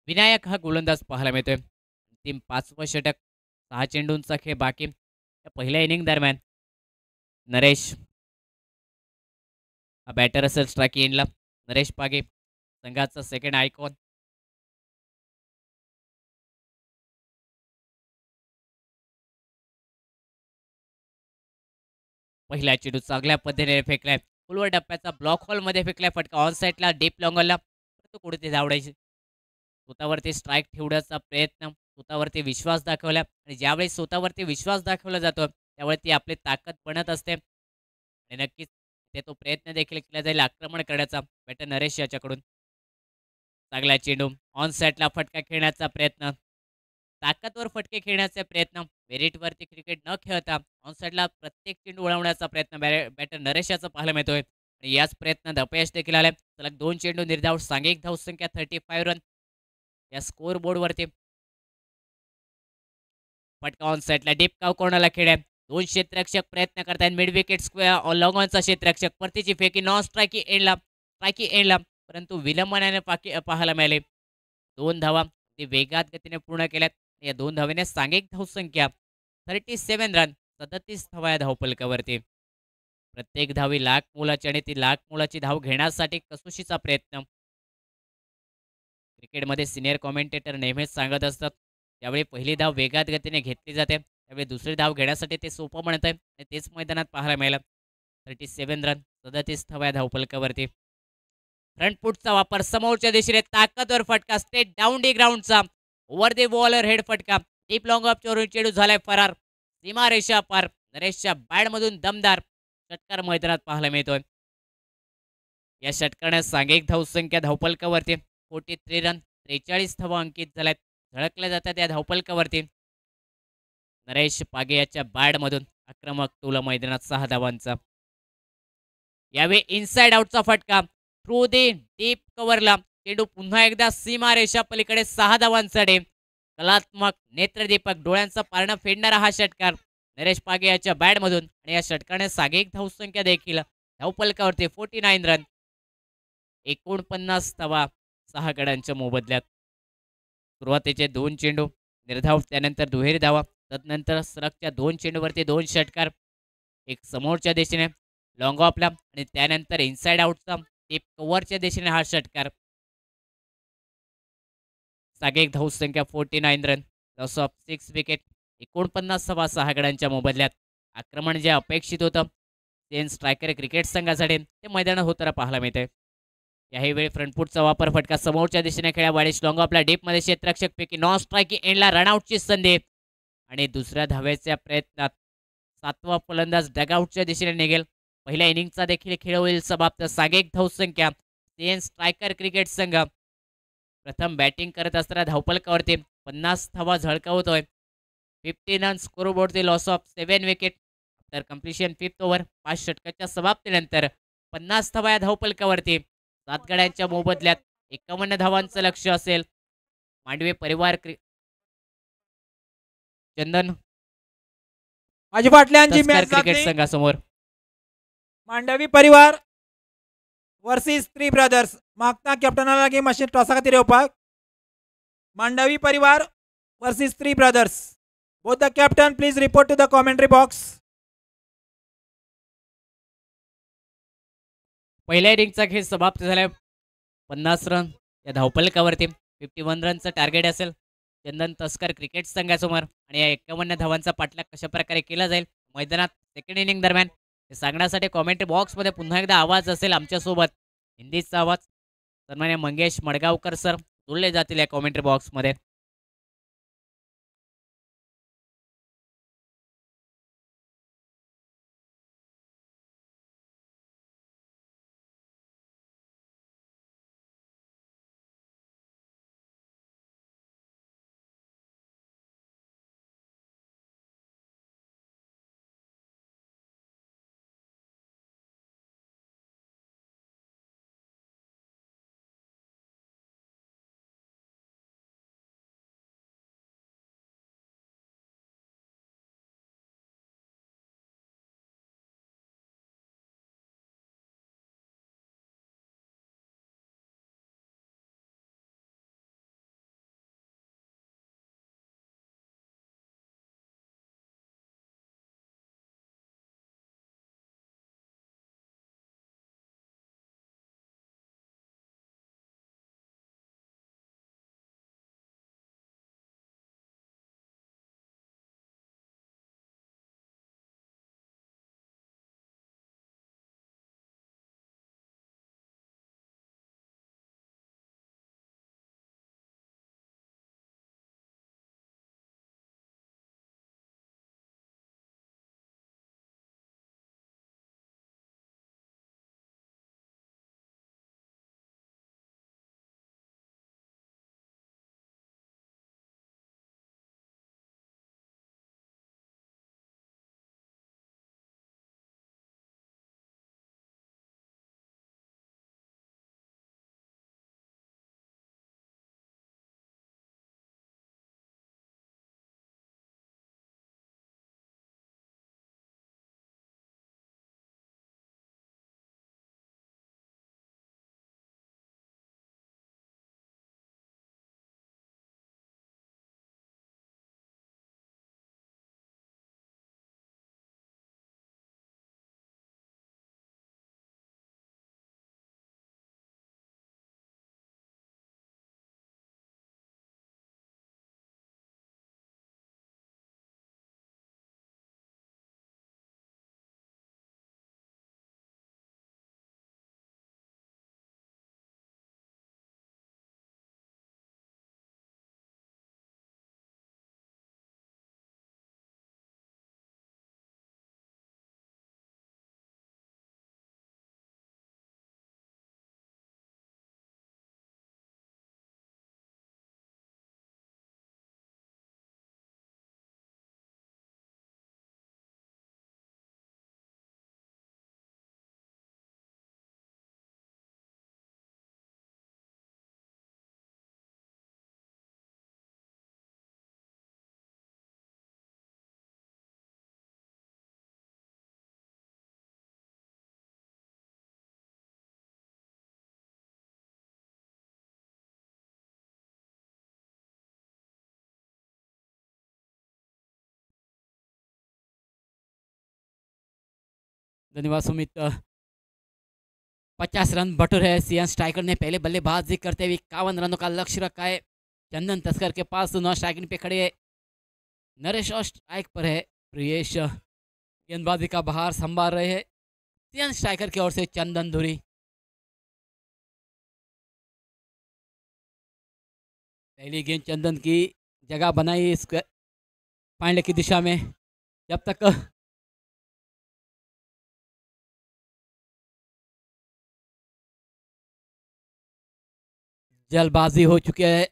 विनायक हा गोलंदाज पाहायला मिळतोय. अंतिम 5वं षटक, 6 चेंडूंचा खेळ बाकी. या पहिल्या इनिंग दरम्यान नरेश हा बॅटर असेल स्ट्राईक एंडला. नरेश पागे संघाचा सेकंड आयकॉन. पहिला चेंडू चांगल्या पद्धतीने फेकलाय, फुलवर टप्प्याचा ब्लॉक हॉलमध्ये फेकलाय फटका ऑन साईडला डीप लॉंगरला, तो कुठे धावडायची. स्वतःवरती स्ट्राईक ठेवण्याचा प्रयत्न, स्वतःवरती विश्वास दाखवला आणि ज्यावेळी स्वतःवरती विश्वास दाखवला जातो त्यावेळी ती आपली ताकद बनत असते. आणि नक्कीच ते तो प्रयत्न देखील केला जाईल आक्रमण करण्याचा बॅटर नरेश याच्याकडून. चांगला चेंडू ऑन साईडला फटका खेळण्याचा प्रयत्न, ताकदवर फटके खेळण्याचा प्रयत्न, मेरिटवरती क्रिकेट न खेळता ऑन साईडला प्रत्येक चेंडू उडवण्याचा प्रयत्न बॅटर नरेश याचा पाहायला मिळतोय. आणि याच प्रयत्नात अपयश देखील आले. सलग 2 चेंडू निर्धाव, सांघिक धावसंख्या 35 रन या स्कोअर बोर्डवरती. फटका ऑन साईडला डीप काव कोणाला खेळ. 2 क्षेत्ररक्षक प्रयत्न करतायत मिड विकेट स्क्वेअर लॉंग ऑनचा क्षेत्ररक्षक परतीची फेकी नॉन स्ट्रायकी एंडला, परंतु विलंबनाने पाहायला मिळाले. 2 धावा ते वेगात गतीने पूर्ण केल्यात. या 2 धावेने सांघिक धावसंख्या 37 रन, 37 धावा या धावफलकावरती. प्रत्येक धावी लाख मोलाची आणि ती लाख मोलाची धाव घेण्यासाठी कसोशीचा प्रयत्न. क्रिकेटमध्ये सिनियर कॉमेंटेटर नेहमीच सांगत असतात, त्यावेळी पहिली धाव वेगात गतीने घेतली जाते, त्यावेळी दुसरी धाव घेण्यासाठी ते सोपं म्हणत आहे आणि तेच मैदानात पाहायला मिळालं. 37 रन, 37 धावा या धावफलकावरती. फ्रंट फुटचा वापर, समोरच्या दिशेने ताकदवर फटका, स्टेट डाऊन डी ग्राउंडचा ओव्हर दी बॉलर हेड फटका, डीप लॉंग ऑफ चोरून चेंडू झालाय फरार, सीमारेषा पार. नरेशच्या बॅटमधून दमदार षटकार मैदानात पाहायला मिळतोय. या षटकाने सांघिक धावसंख्या धावफलकावरती 43 रन, 43 धावा अंकित झाल्यात, झळकल्या जातात या धावफलकावरती. नरेश पागे याच्या बॅटमधून आक्रमक टोला मैदानात 6 धावांचा. यावेळी इनसाइड आउटचा फटका, थ्रू दी डीप कव्हरला चेंडू पुन्हा एकदा सीमारेषा पलीकडे 6 धावांसाठी. कलात्मक नेत्रदीपक डोळ्यांचा पारणं फेडणारा हा षटकार नरेश पागे याच्या बॅटमधून. आणि या षटकाने सांघिक धावसंख्या देखील धावफलकावरती 49 रन, 49 धावा 6 गड्यांच्या मोबदल्यात. सुरुवातीचे 2 चेंडू निर्धाव, त्यानंतर दुहेरी धावा, तदनंतर सलगच्या 2 चेंडूवरती 2 षटकार, एक समोरच्या दिशेने लॉंग ऑफला आणि त्यानंतर इनसाइड आउटचा टीप कव्हरच्या दिशेने हा षटकार. सांघिक धावसंख्या 49 रन, लॉस ऑफ 6 विकेट, 49 धावा 6 गड्यांच्या मोबदल्यात. आक्रमण जे अपेक्षित होतं सेन स्ट्रायकर क्रिकेट संघासाठी ते मैदानात होताना पाहायला मिळते. याही वेळी फ्रंटफूटचा वापर, फटका समोरच्या दिशेने खेळा, वाडिश लॉंग ऑफला डीपमध्ये क्षेत्ररक्षक पैकी नॉन स्ट्रायकी एंडला रनआउटची संधी. आणि दुसऱ्या धावेच्या प्रयत्नात 7वा फलंदाज डगआउटच्या दिशेने निघेल. पहिल्या इनिंगचा देखील खेळ होईल समाप्त. सांघिक धावसंख्या सेन स्ट्रायकर क्रिकेट संघ प्रथम बॅटिंग करत असताना धावफलकावरती 50 धावा झळकावतोय. 50 रन स्कोरबोर्डचे loss of 7 wicket after completion 5th over. 5 षटकाच्या समाप्तीनंतर 50 धावा या धावफलकावरती. 7 गड्यांच्या मोबदल्यात 51 धावांचं लक्ष असेल मांडवे परिवार चंदन माझी पाटल्यांची तस्कर मॅच क्रिकेट जाते संघासमोर. मांडवी परिवार वर्सेस थ्री ब्रदर्स. मागता कॅप्टनाला लागी मातशें टॉसा खातीर येवपाक. मांडवी परिवार versus three brothers. Both the captain please report to the commentary box. पहिल्या इनिंगचा खेळ समाप्त झाला. 50 रन या धावफलकावरती. 51 रनचं टार्गेट असेल चंदन तस्कर क्रिकेट संघासमोर. आणि या 51 धावांचा पाठलाग कशा प्रकारे केला जाईल मैदानात सेकंड इनिंग दरम्यान हे सांगण्यासाठी कॉमेंट्री बॉक्समध्ये पुन्हा एकदा आवाज असेल आमच्यासोबत. हिंदीचा आवाज सन्मान्य मंगेश मडगावकर सर जोडले जातील या कॉमेंट्री बॉक्समध्ये. धन्यवाद सुमित. 50 रन बटोर है. सियान स्ट्राइकर ने पहले बल्लेबाजी करते हुए 51 रनों का लक्ष्य रखा है. चंदन तस्कर के पास नौ स्ट्राइकिंग पे खड़े है. नरेश और स्ट्राइक पर है. प्रियेश गेंदबाजी का बहार संभाल रहे हैं. सियान स्ट्राइकर की ओर से चंदन धुरी. पहली गेंद चंदन की जगह बनाई इस फाइनल की दिशा में. जब तक जल्दबाजी हो चुकी है.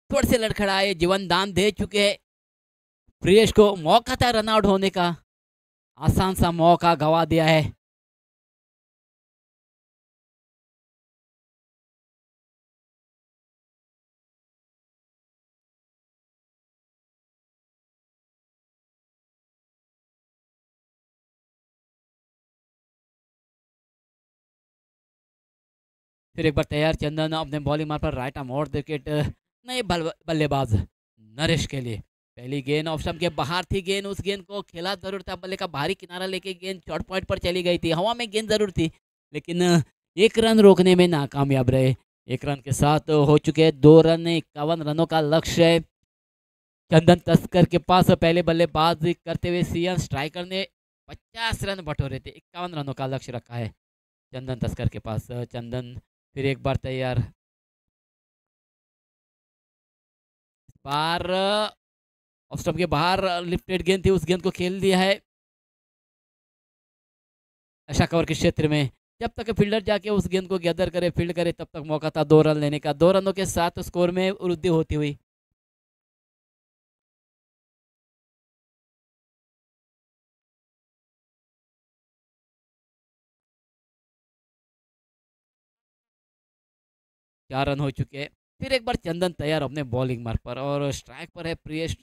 थोड़े से लड़खड़ाए जीवन दान दे चुके हैं. प्रियेश को मौका था रनआउट होने का. आसान सा मौका गवा दिया है. फिर एक बार तैयार चंदन अपने बॉलिंग मार पर राइट आर्म और विकेट नए बल्लेबाज नरेश के लिए। पहली गेंद ऑफ स्टंप के बाहर थी, गेंद उस गेंद को खेला जरूर था, बल्ले का भारी किनारा लेके गेंद शॉर्ट पॉइंट पर चली गई थी, हवा में गेंद जरूर थी लेकिन एक रन रोकने में नाकामयाब रहे। एक रन के साथ हो चुके हैं 2 रन, 51 रनों का लक्ष्य है चंदन तस्कर के पास। पहले बल्लेबाजी करते हुए सीएम स्ट्राइकर ने 50 रन बटोरे थे, 51 रनों का लक्ष्य रखा है चंदन तस्कर के पास। चंदन फिर एक बार तैयार, बार ऑफ स्टंप के बाहर लिफ्टेड गेंद थी, उस गेंद को खेल दिया है आशा कवर के क्षेत्र में। जब तक फील्डर जाके उस गेंद को गैदर करे, फील्ड करे, तब तक मौका था 2 रन लेने का। 2 रनों के साथ स्कोर में वृद्धि होती हुई। चार रन हो चुके हैं। फिर एक बार चंदन तैयार अपने बॉलिंग मार्क पर और स्ट्राइक पर है प्रियेश।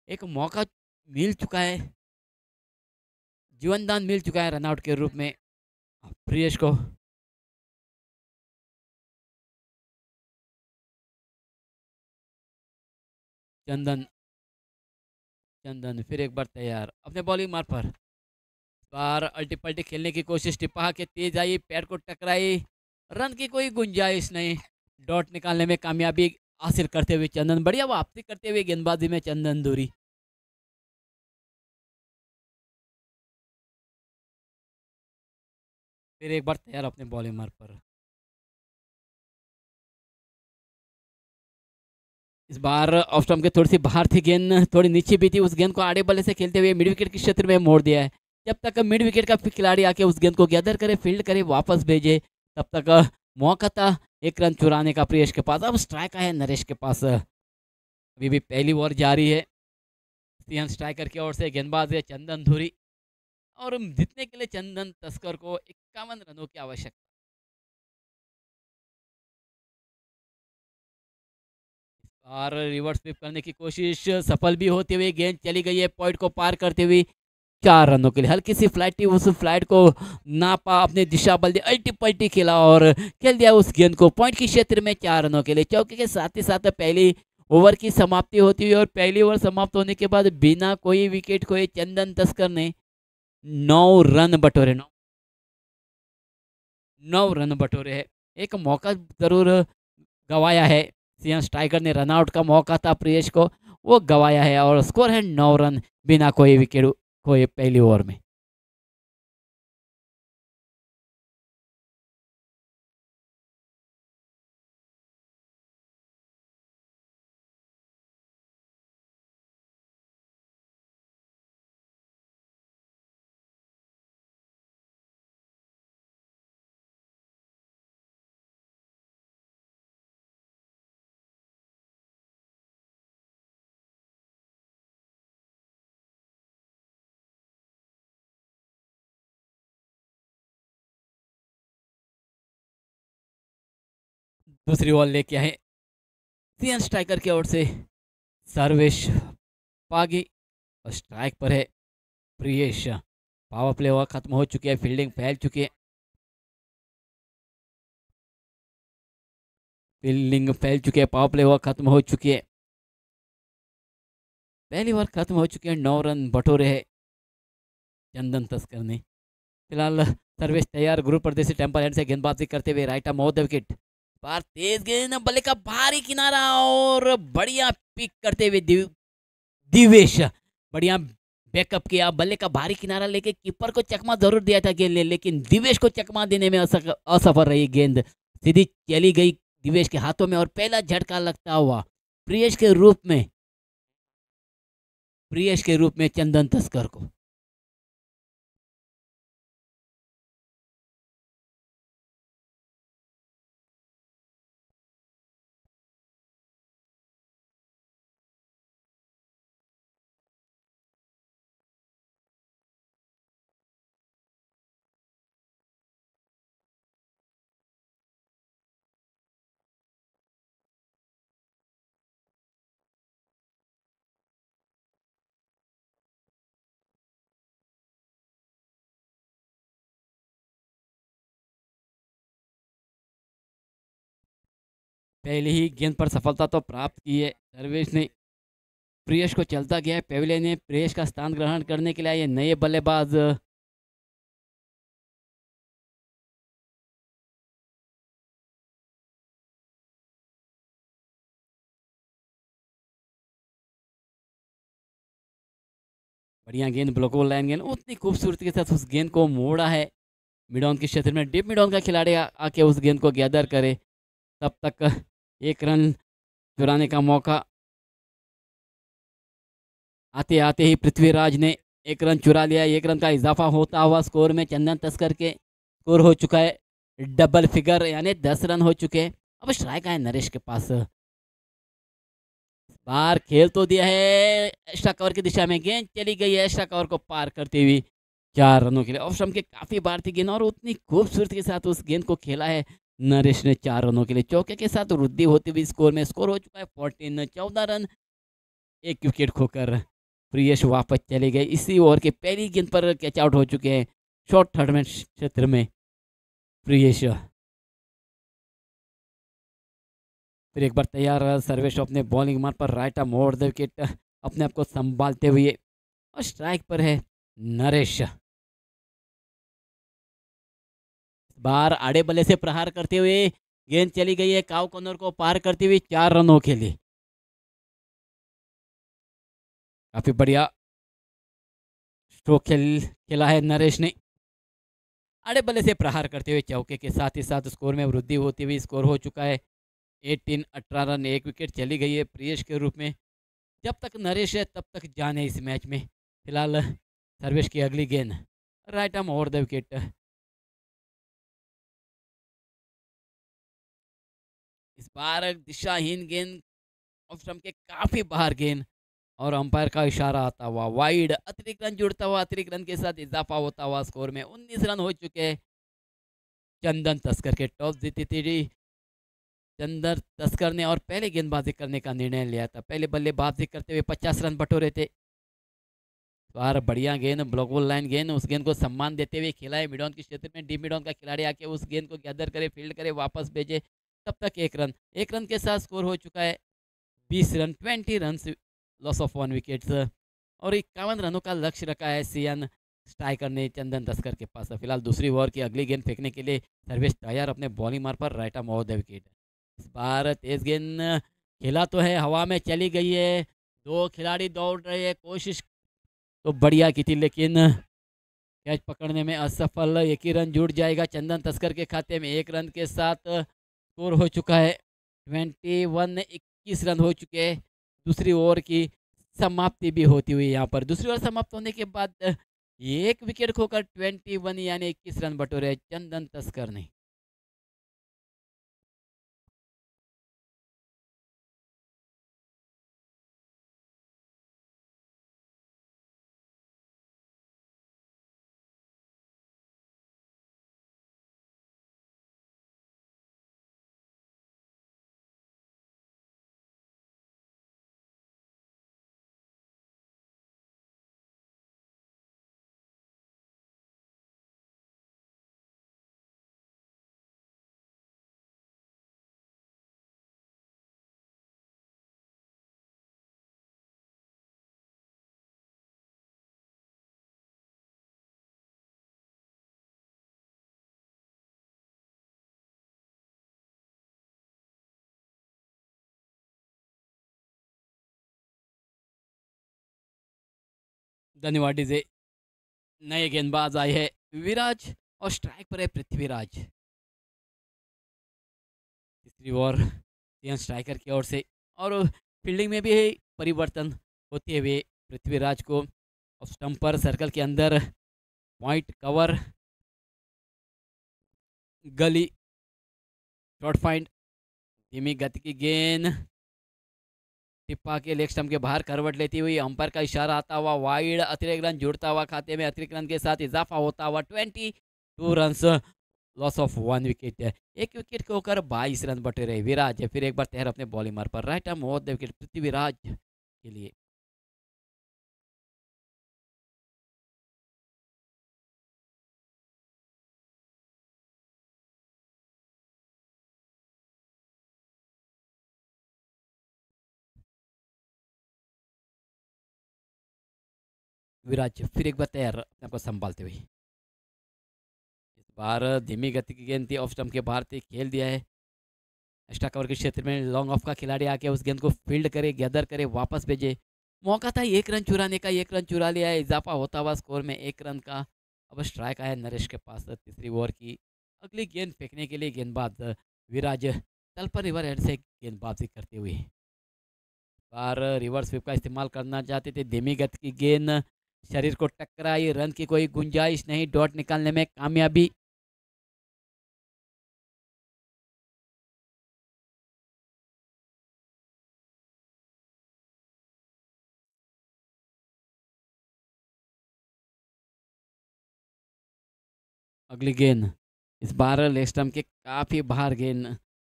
एक मौका मिल चुका है, जीवनदान मिल चुका है रनआउट के रूप में प्रियेश को। चंदन, चंदन फिर एक बार तैयार अपने बॉलिंग मार्क पर। बार अल्टी पल्टी खेलने की कोशिश, टिप्पा के तेज आई, पैर को टकराई, रन की कोई गुंजाइश नहीं। डॉट निकालने में कामयाबी हासिल करते हुए चंदन, बढ़िया वापसी करते हुए गेंदबाजी में चंदन दूरी। फिर एक बार तैयार अपने बॉलिंग मार्क पर। इस बार ऑफ स्टंप के थोड़ी सी बाहर थी गेंद, थोड़ी नीचे भी थी, उस गेंद को आड़े बल्ले से खेलते हुए मिड विकेट के क्षेत्र में मोड़ दिया है। जब तक मिड विकेट का खिलाड़ी आके उस गेंद को गैदर करे, फील्ड करे, वापस भेजे, तब तक मौका था 1 रन चुराने का प्रियेश के पास। अब स्ट्राइक है नरेश के पास। अभी भी पहली ओवर जारी है, सीएम स्ट्राइकर की ओर से गेंदबाज है चंदन धुरी और जीतने के लिए चंदन तस्कर को 51 रनों की आवश्यकता। और रिवर्स स्वीप करने की कोशिश सफल भी होते हुए गेंद चली गई है पॉइंट को पार करते हुए 4 रनों के लिए। हल्की सी फ्लाइट थी, उस फ्लाइट को नापा, अपने दिशा बल दी, अल्टी पल्टी खेला और खेल दिया उस गेंद को पॉइंट के क्षेत्र में 4 रनों के लिए। चौके के साथ ही साथ पहली ओवर की समाप्ति होती हुई और पहली ओवर समाप्त होने के बाद बिना कोई विकेट खोए चंदन तस्कर ने 9 रन बटोरे। 9 रन बटोरे है। एक मौका जरूर गवाया है, सीएम स्ट्राइकर ने रनआउट का मौका था प्रियेश को, वो गवाया है और स्कोर है 9 रन बिना कोई विकेट खोए पहली ओवर में। दूसरी बॉल लेके आए सीएम स्ट्राइकर की ओर से सर्वेश पागी और स्ट्राइक पर है प्रियेश। पावर प्ले ओवर खत्म हो चुकी है, फील्डिंग फैल चुकी है, फील्डिंग फैल चुकी है, पावर प्ले ओवर खत्म हो चुकी है, पहली ओवर खत्म हो चुकी है। 9 रन बटोरे है चंदन तस्कर ने। फिलहाल सर्वेश तैयार, गुरु प्रदेशी टेम्पल हैंड से गेंदबाजी करते हुए right arm off the wicket, बार तेज गेंद, बल्ले का भारी किनारा और बढ़िया पिक करते हुए दिवेश, बढ़िया बैकअप किया, बल्ले का भारी किनारा लेके कीपर को चकमा जरूर दिया था गेंद ने, लेकिन दिवेश को चकमा देने में असफल रही। गेंद सीधी चली गई दिवेश के हाथों में और पहला झटका लगता हुआ प्रियेश के रूप में, प्रियेश के रूप में चंदन तस्कर को। पहली ही गेंद पर सफलता तो प्राप्त की है सर्वेश ने। प्रियश को चलता गया है पेवलियन ने प्रियश का स्थान ग्रहण करने के लिए ये नए बल्लेबाज। बढ़िया गेंद ब्लॉको लाइन गेंद उतनी खूबसूरती के साथ उस गेंद को मोड़ा है मिड ऑन के क्षेत्र में। डीप मिड ऑन का खिलाड़ी आके उस गेंद को गैदर करे तब तक एक रन चुराने का मौका आते आते ही पृथ्वीराज ने एक रन चुरा लिया। एक रन का इजाफा होता हुआ स्कोर में चंदन तस्कर के स्कोर हो चुका है डबल फिगर यानी 10 रन हो चुके हैं। अब स्ट्राइक है नरेश के पास। बाहर खेल तो दिया है एक्स्ट्रा कवर की दिशा में गेंद चली गई है एक्स्ट्रा कवर को पार करते हुए 4 रनों के लिए। ऑफ स्टंप के काफी बार थी गेंद और उतनी खूबसूरती के साथ उस गेंद को खेला है नरेश ने 4 रनों के लिए। चौके के साथ वृद्धि होती हुई स्कोर में स्कोर हो चुका है 14 14 रन। एक विकेट खोकर प्रियश वापस चले गए। इसी ओवर के पहली गेंद पर कैच आउट हो चुके हैं शॉर्ट थर्ड में क्षेत्र में प्रियश। फिर एक बार तैयार सर्वेश अपने बॉलिंग मार पर right arm over the wicket अपने आप को संभालते हुए और स्ट्राइक पर है नरेश। बार आड़े बल्ले से प्रहार करते हुए गेंद चली गई है काउ कॉर्नर को पार करते हुए 4 रनों के लिए। काफी बढ़िया स्ट्रोक खेला है नरेश ने। आड़े बल्ले से प्रहार करते हुए चौके के साथ ही साथ स्कोर में वृद्धि होती हुई स्कोर हो चुका है 18 रन। एक विकेट चली गई है प्रियश के रूप में। जब तक नरेश है तब तक जान है इस मैच में। फिलहाल सर्वेश की अगली गेंद right arm over the wicket. इस बार दिशाहीन गेंद ऑफ स्टंप के काफी बाहर गेंद और अंपायर का इशारा आता हुआ वाइड। अतिरिक्त रन जुड़ता हुआ अतिरिक्त रन के साथ इजाफा होता हुआ स्कोर में 19 रन हो चुके हैं। चंदन तस्कर के टॉस जीती थी चंदन तस्कर ने और पहले गेंदबाजी करने का निर्णय लिया था। पहले बल्लेबाजी करते हुए 50 रन बटोरे थे। बार बढ़िया गेंद ब्लॉक बॉल लाइन गेंद उस गेंद को सम्मान देते हुए खेला है मिड ऑन के क्षेत्र में। डीप मिड ऑन का खिलाड़ी आके उस गेंद को गैदर करे फील्ड करे वापस भेजे तब तक एक रन के साथ स्कोर हो चुका है 20 run 20 run loss of 1 wickets. और 51 रनों का लक्ष्य रखा है सीएन स्ट्राइकर ने चंदन तस्कर के पास। फिलहाल दूसरी ओवर की अगली गेंद फेंकने के लिए सर्वेश तैयार अपने बॉलिंग मार पर right arm over the wicket. इस बार तेज गेंद खेला तो है हवा में चली गई है। दो खिलाड़ी दौड़ रहे हैं कोशिश तो बढ़िया की थी लेकिन कैच पकड़ने में असफल। एक ही रन जुड़ जाएगा चंदन तस्कर के खाते में। एक रन के साथ स्कोर हो चुका है 21 रन हो चुके हैं। दूसरी ओवर की समाप्ति भी होती हुई यहाँ पर। दूसरी ओवर समाप्त होने के बाद एक विकेट खोकर 21 यानी 21 रन बटोरे चंदन तस्कर ने। धन्यवाद डीजे। नए गेंदबाज आए हैं विराज और स्ट्राइक पर है पृथ्वीराज। तीसरी ओवर स्ट्राइकर की ओर से और फील्डिंग में भी परिवर्तन होते हुए पृथ्वीराज को स्टंप पर सर्कल के अंदर पॉइंट कवर गली शॉर्ट फाइंड धीमी गति की गेंद टिप्पा के लेग स्टंप के बाहर करवट लेती हुई अंपायर का इशारा आता हुआ वाइड। अतिरिक्त रन जुड़ता हुआ खाते में अतिरिक्त रन के साथ इजाफा होता हुआ 22 रन लॉस ऑफ 1 विकेट। एक विकेट के होकर 22 रन बटे रहे विराज। फिर एक बार तैयार अपने बॉलिंग मार पर right arm over the wicket Prithviraj के लिए। विराज फिर एक बार तैयार अपने आप को संभालते हुए, इस बार धीमी गति की गेंद थी, ऑफ स्टंप के बाहर थी, खेल दिया है। एक्स्ट्रा कवर के क्षेत्र में लॉन्ग ऑफ का खिलाड़ी आके उस गेंद को फील्ड करे, गैदर करे, वापस भेजे। मौका था एक रन चुराने का, एक रन चुरा लिया है, इजाफा होता हुआ स्कोर में एक रन का। अब स्ट्राइक आया नरेश के पास तीसरी ओवर की। अगली गेंद फेंकने के लिए गेंदबाज विराज तल पर रिवर हेड से गेंदबाजी करते हुए, बार रिवर्स स्वीप का इस्तेमाल करना चाहते थे। धीमी गति की गेंद शरीर को टकराई, रन की कोई गुंजाइश नहीं, डॉट निकालने में कामयाबी। अगली गेंद इस बार लेग स्टंप के काफी बाहर गेंद,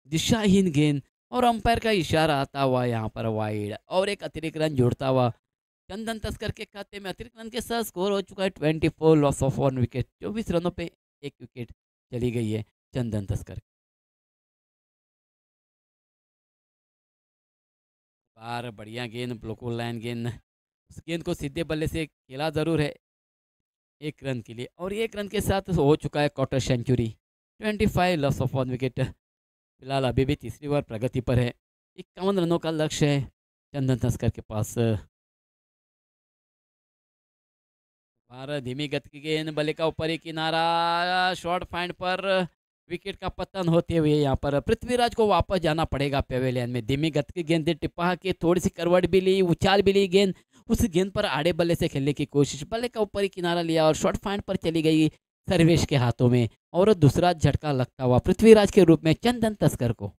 दिशाहीन गेंद, और अंपायर का इशारा आता हुआ यहाँ पर वाइड, और एक अतिरिक्त रन जुड़ता हुआ चंदन तस्कर के खाते में। अतिरिक्त रन के साथ स्कोर हो चुका है 24, लॉस ऑफ 1 विकेट। 24 रनों पे एक विकेट चली गई है चंदन तस्कर। बार बढ़िया गेंद, बिल्कुल लाइन गेंद, उस गेंद को सीधे बल्ले से खेला जरूर है एक रन के लिए, और एक रन के साथ हो चुका है quarter century. 25, loss of 1 wicket. फिलहाल अभी भी तीसरी ओवर प्रगति पर है, 51 रनों का लक्ष्य है चंदन तस्कर के पास। भारत धीमी गति की गेंद, बल्ले का ऊपरी किनारा, शॉर्ट फाइंड पर विकेट का पतन होते हुए यहाँ पर पृथ्वीराज को वापस जाना पड़ेगा पेवेलियन में। धीमी गति की गेंद टिप्पा के थोड़ी सी करवट भी ली, उछाल भी ली गेंद, उस गेंद पर आड़े बल्ले से खेलने की कोशिश, बल्ले का ऊपरी किनारा लिया और शॉर्ट फाइंड पर चली गई सर्वेश के हाथों में, और दूसरा झटका लगता हुआ पृथ्वीराज के रूप में चंदन तस्कर को।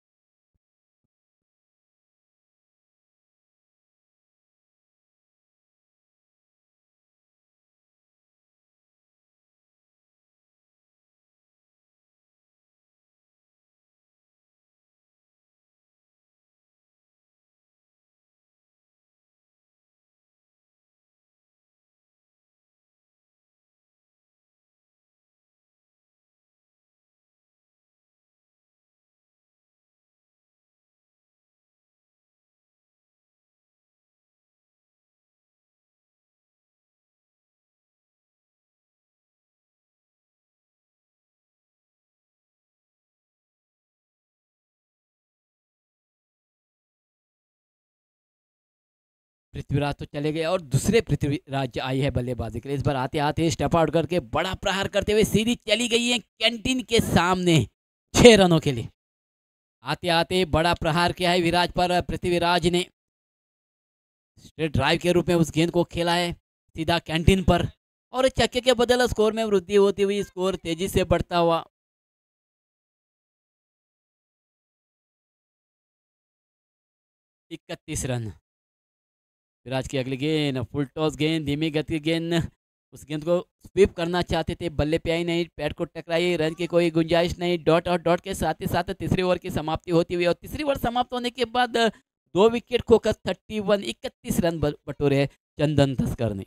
पृथ्वीराज तो चले गए और दूसरे पृथ्वीराज आई है बल्लेबाजी के लिए। इस बार आते आते स्टेप आउट करके बड़ा प्रहार करते हुए सीधी चली गई है कैंटीन के सामने 6 रनों के लिए। आते आते बड़ा प्रहार किया है विराज पर पृथ्वीराज ने, स्ट्रेट ड्राइव के रूप में उस गेंद को खेला है सीधा कैंटीन पर, और छक्के के बदले स्कोर में वृद्धि होती हुई स्कोर तेजी से बढ़ता हुआ। 31 रन। विराज की अगली गेंद, फुल टॉस गेंद, धीमी गति की गेंद, उस गेंद को स्वीप करना चाहते थे, बल्ले पे आई नहीं, पैड को टकराई, रन की कोई गुंजाइश नहीं। डॉट और डॉट के साथ ही साथ तीसरी ओवर की समाप्ति होती हुई, और तीसरी ओवर समाप्त होने के बाद 2 विकेट खोकर 31 रन बटोरे चंदन तस्कर ने।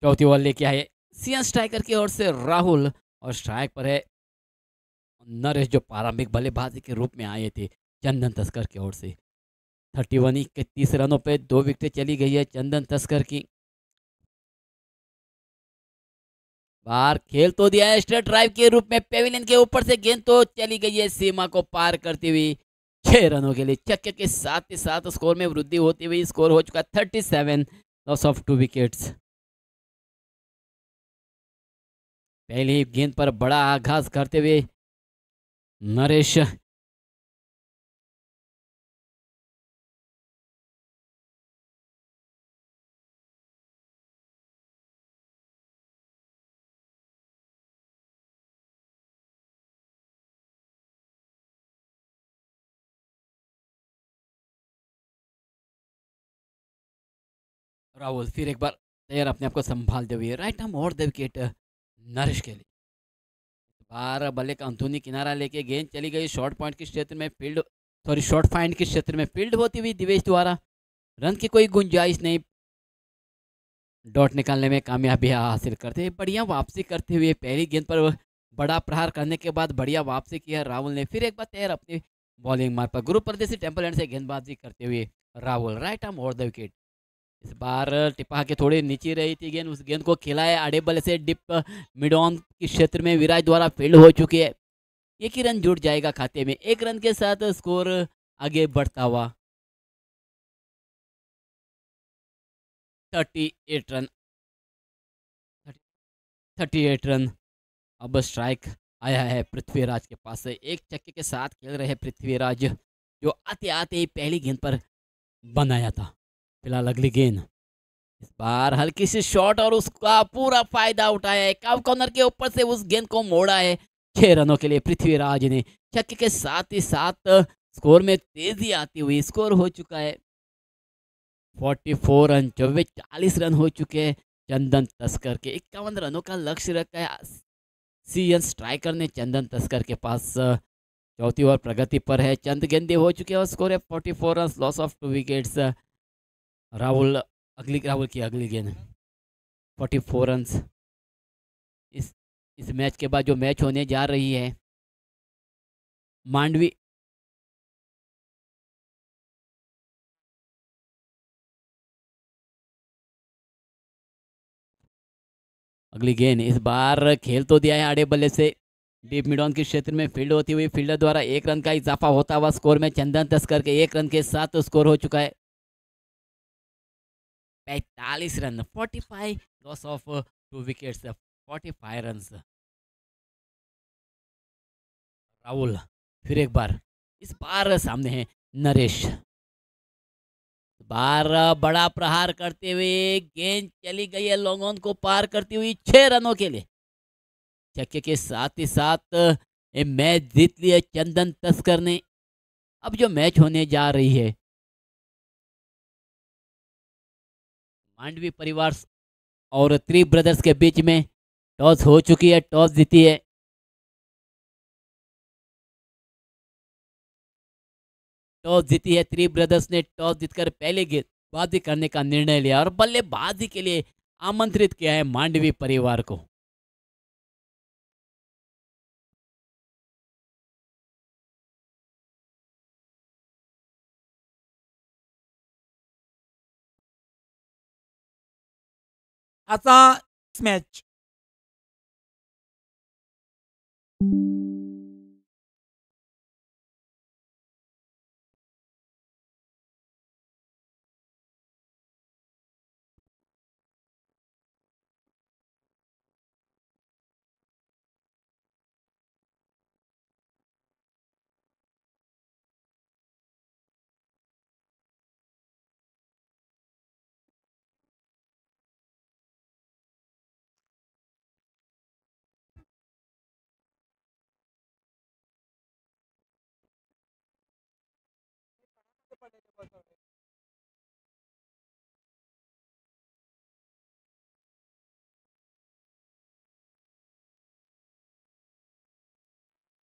चौथी बॉल लेके आए सीएन स्ट्राइकर की ओर से राहुल, और स्ट्राइक पर है नरेश जो प्रारंभिक बल्लेबाजी के रूप में आए थे चंदन तस्कर की ओर से। 31 रनों पे 2 विकेटें चली गई है चंदन तस्कर की। बाहर खेल तो दिया है स्ट्रेट ड्राइव के रूप में, पेविलियन के ऊपर से गेंद तो चली गई है सीमा को पार करती हुई 6 रनों के लिए। छक्के के साथ ही साथ स्कोर में वृद्धि होती हुई स्कोर हो चुका 37, लॉस ऑफ 2 विकेट्स। पहली गेंद पर बड़ा आघात करते हुए नरेश, राहुल फिर एक बार तैयार अपने आप को संभालते हुए right arm over the wicket Naresh के लिए। बार बल्ले का अंदरूनी किनारा लेके गेंद चली गई शॉर्ट पॉइंट के क्षेत्र में, फील्ड सॉरी शॉर्ट पॉइंट के क्षेत्र में फील्ड होती हुई दिवेश द्वारा रन की कोई गुंजाइश नहीं। डॉट निकालने में कामयाबी हासिल करते हुए बढ़िया वापसी करते हुए पहली गेंद पर बड़ा प्रहार करने के बाद बढ़िया वापसी किया राहुल ने। फिर एक बार तैयार अपनी बॉलिंग मार्ग पर गुरु परदेसी टेम्पल से गेंदबाजी करते हुए Rahul right arm over the wicket. इस बार टिपा के थोड़ी नीचे रही थी गेंद, उस गेंद को खिलाया आड़े बल्ले से डिप मिड ऑन के क्षेत्र में विराज द्वारा फील्ड हो चुकी है। एक ही रन जुड़ जाएगा खाते में, 1 रन के साथ स्कोर आगे बढ़ता हुआ 38 रन। 38 रन। अब स्ट्राइक आया है पृथ्वीराज के पास से, एक छक्के के साथ खेल रहे पृथ्वीराज जो आते आते ही पहली गेंद पर बनाया था। फिलहाल अगली गेंद, इस बार हल्की सी शॉट और उसका पूरा फायदा उठाया है, काव कॉर्नर के ऊपर से उस गेंद को मोड़ा है 6 रनों के लिए पृथ्वीराज ने। छक्के के साथ ही साथ स्कोर में तेजी आती हुई स्कोर हो चुका है 44 रन, 40 रन हो चुके हैं चंदन तस्कर के। 51 रनों का लक्ष्य रखा है सीएन स्ट्राइकर ने चंदन तस्कर के पास। चौथी ओवर प्रगति पर है, चंद गेंदे हो चुके हैं और स्कोर है 44 run, loss of 2 wickets. Rahul की अगली गेंद 44 रन। इस इस मैच के बाद जो मैच होने जा रही है मांडवी, अगली गेंद इस बार खेल तो दिया है आड़े बल्ले से डीप मिड ऑन के क्षेत्र में फील्ड होती हुई फील्डर द्वारा 1 रन का इजाफा होता हुआ स्कोर में चंदन तस्कर के 1 रन के साथ स्कोर हो चुका है 45 run, 45, loss of 2 wickets, 45 run. Rahul फिर एक बार, इस बार सामने है नरेश, बार बड़ा प्रहार करते हुए गेंद चली गई है लॉन्ग ऑन को पार करती हुई 6 रनों के लिए। छक्के के साथ ही साथ ये मैच जीत लिया चंदन तस्कर ने। अब जो मैच होने जा रही है मांडवी परिवार और थ्री ब्रदर्स के बीच में टॉस हो चुकी है, टॉस जीती है थ्री ब्रदर्स ने टॉस जीतकर पहले गेंदबाजी करने का निर्णय लिया और बल्लेबाजी के लिए आमंत्रित किया है मांडवी परिवार को। आजचा मॅच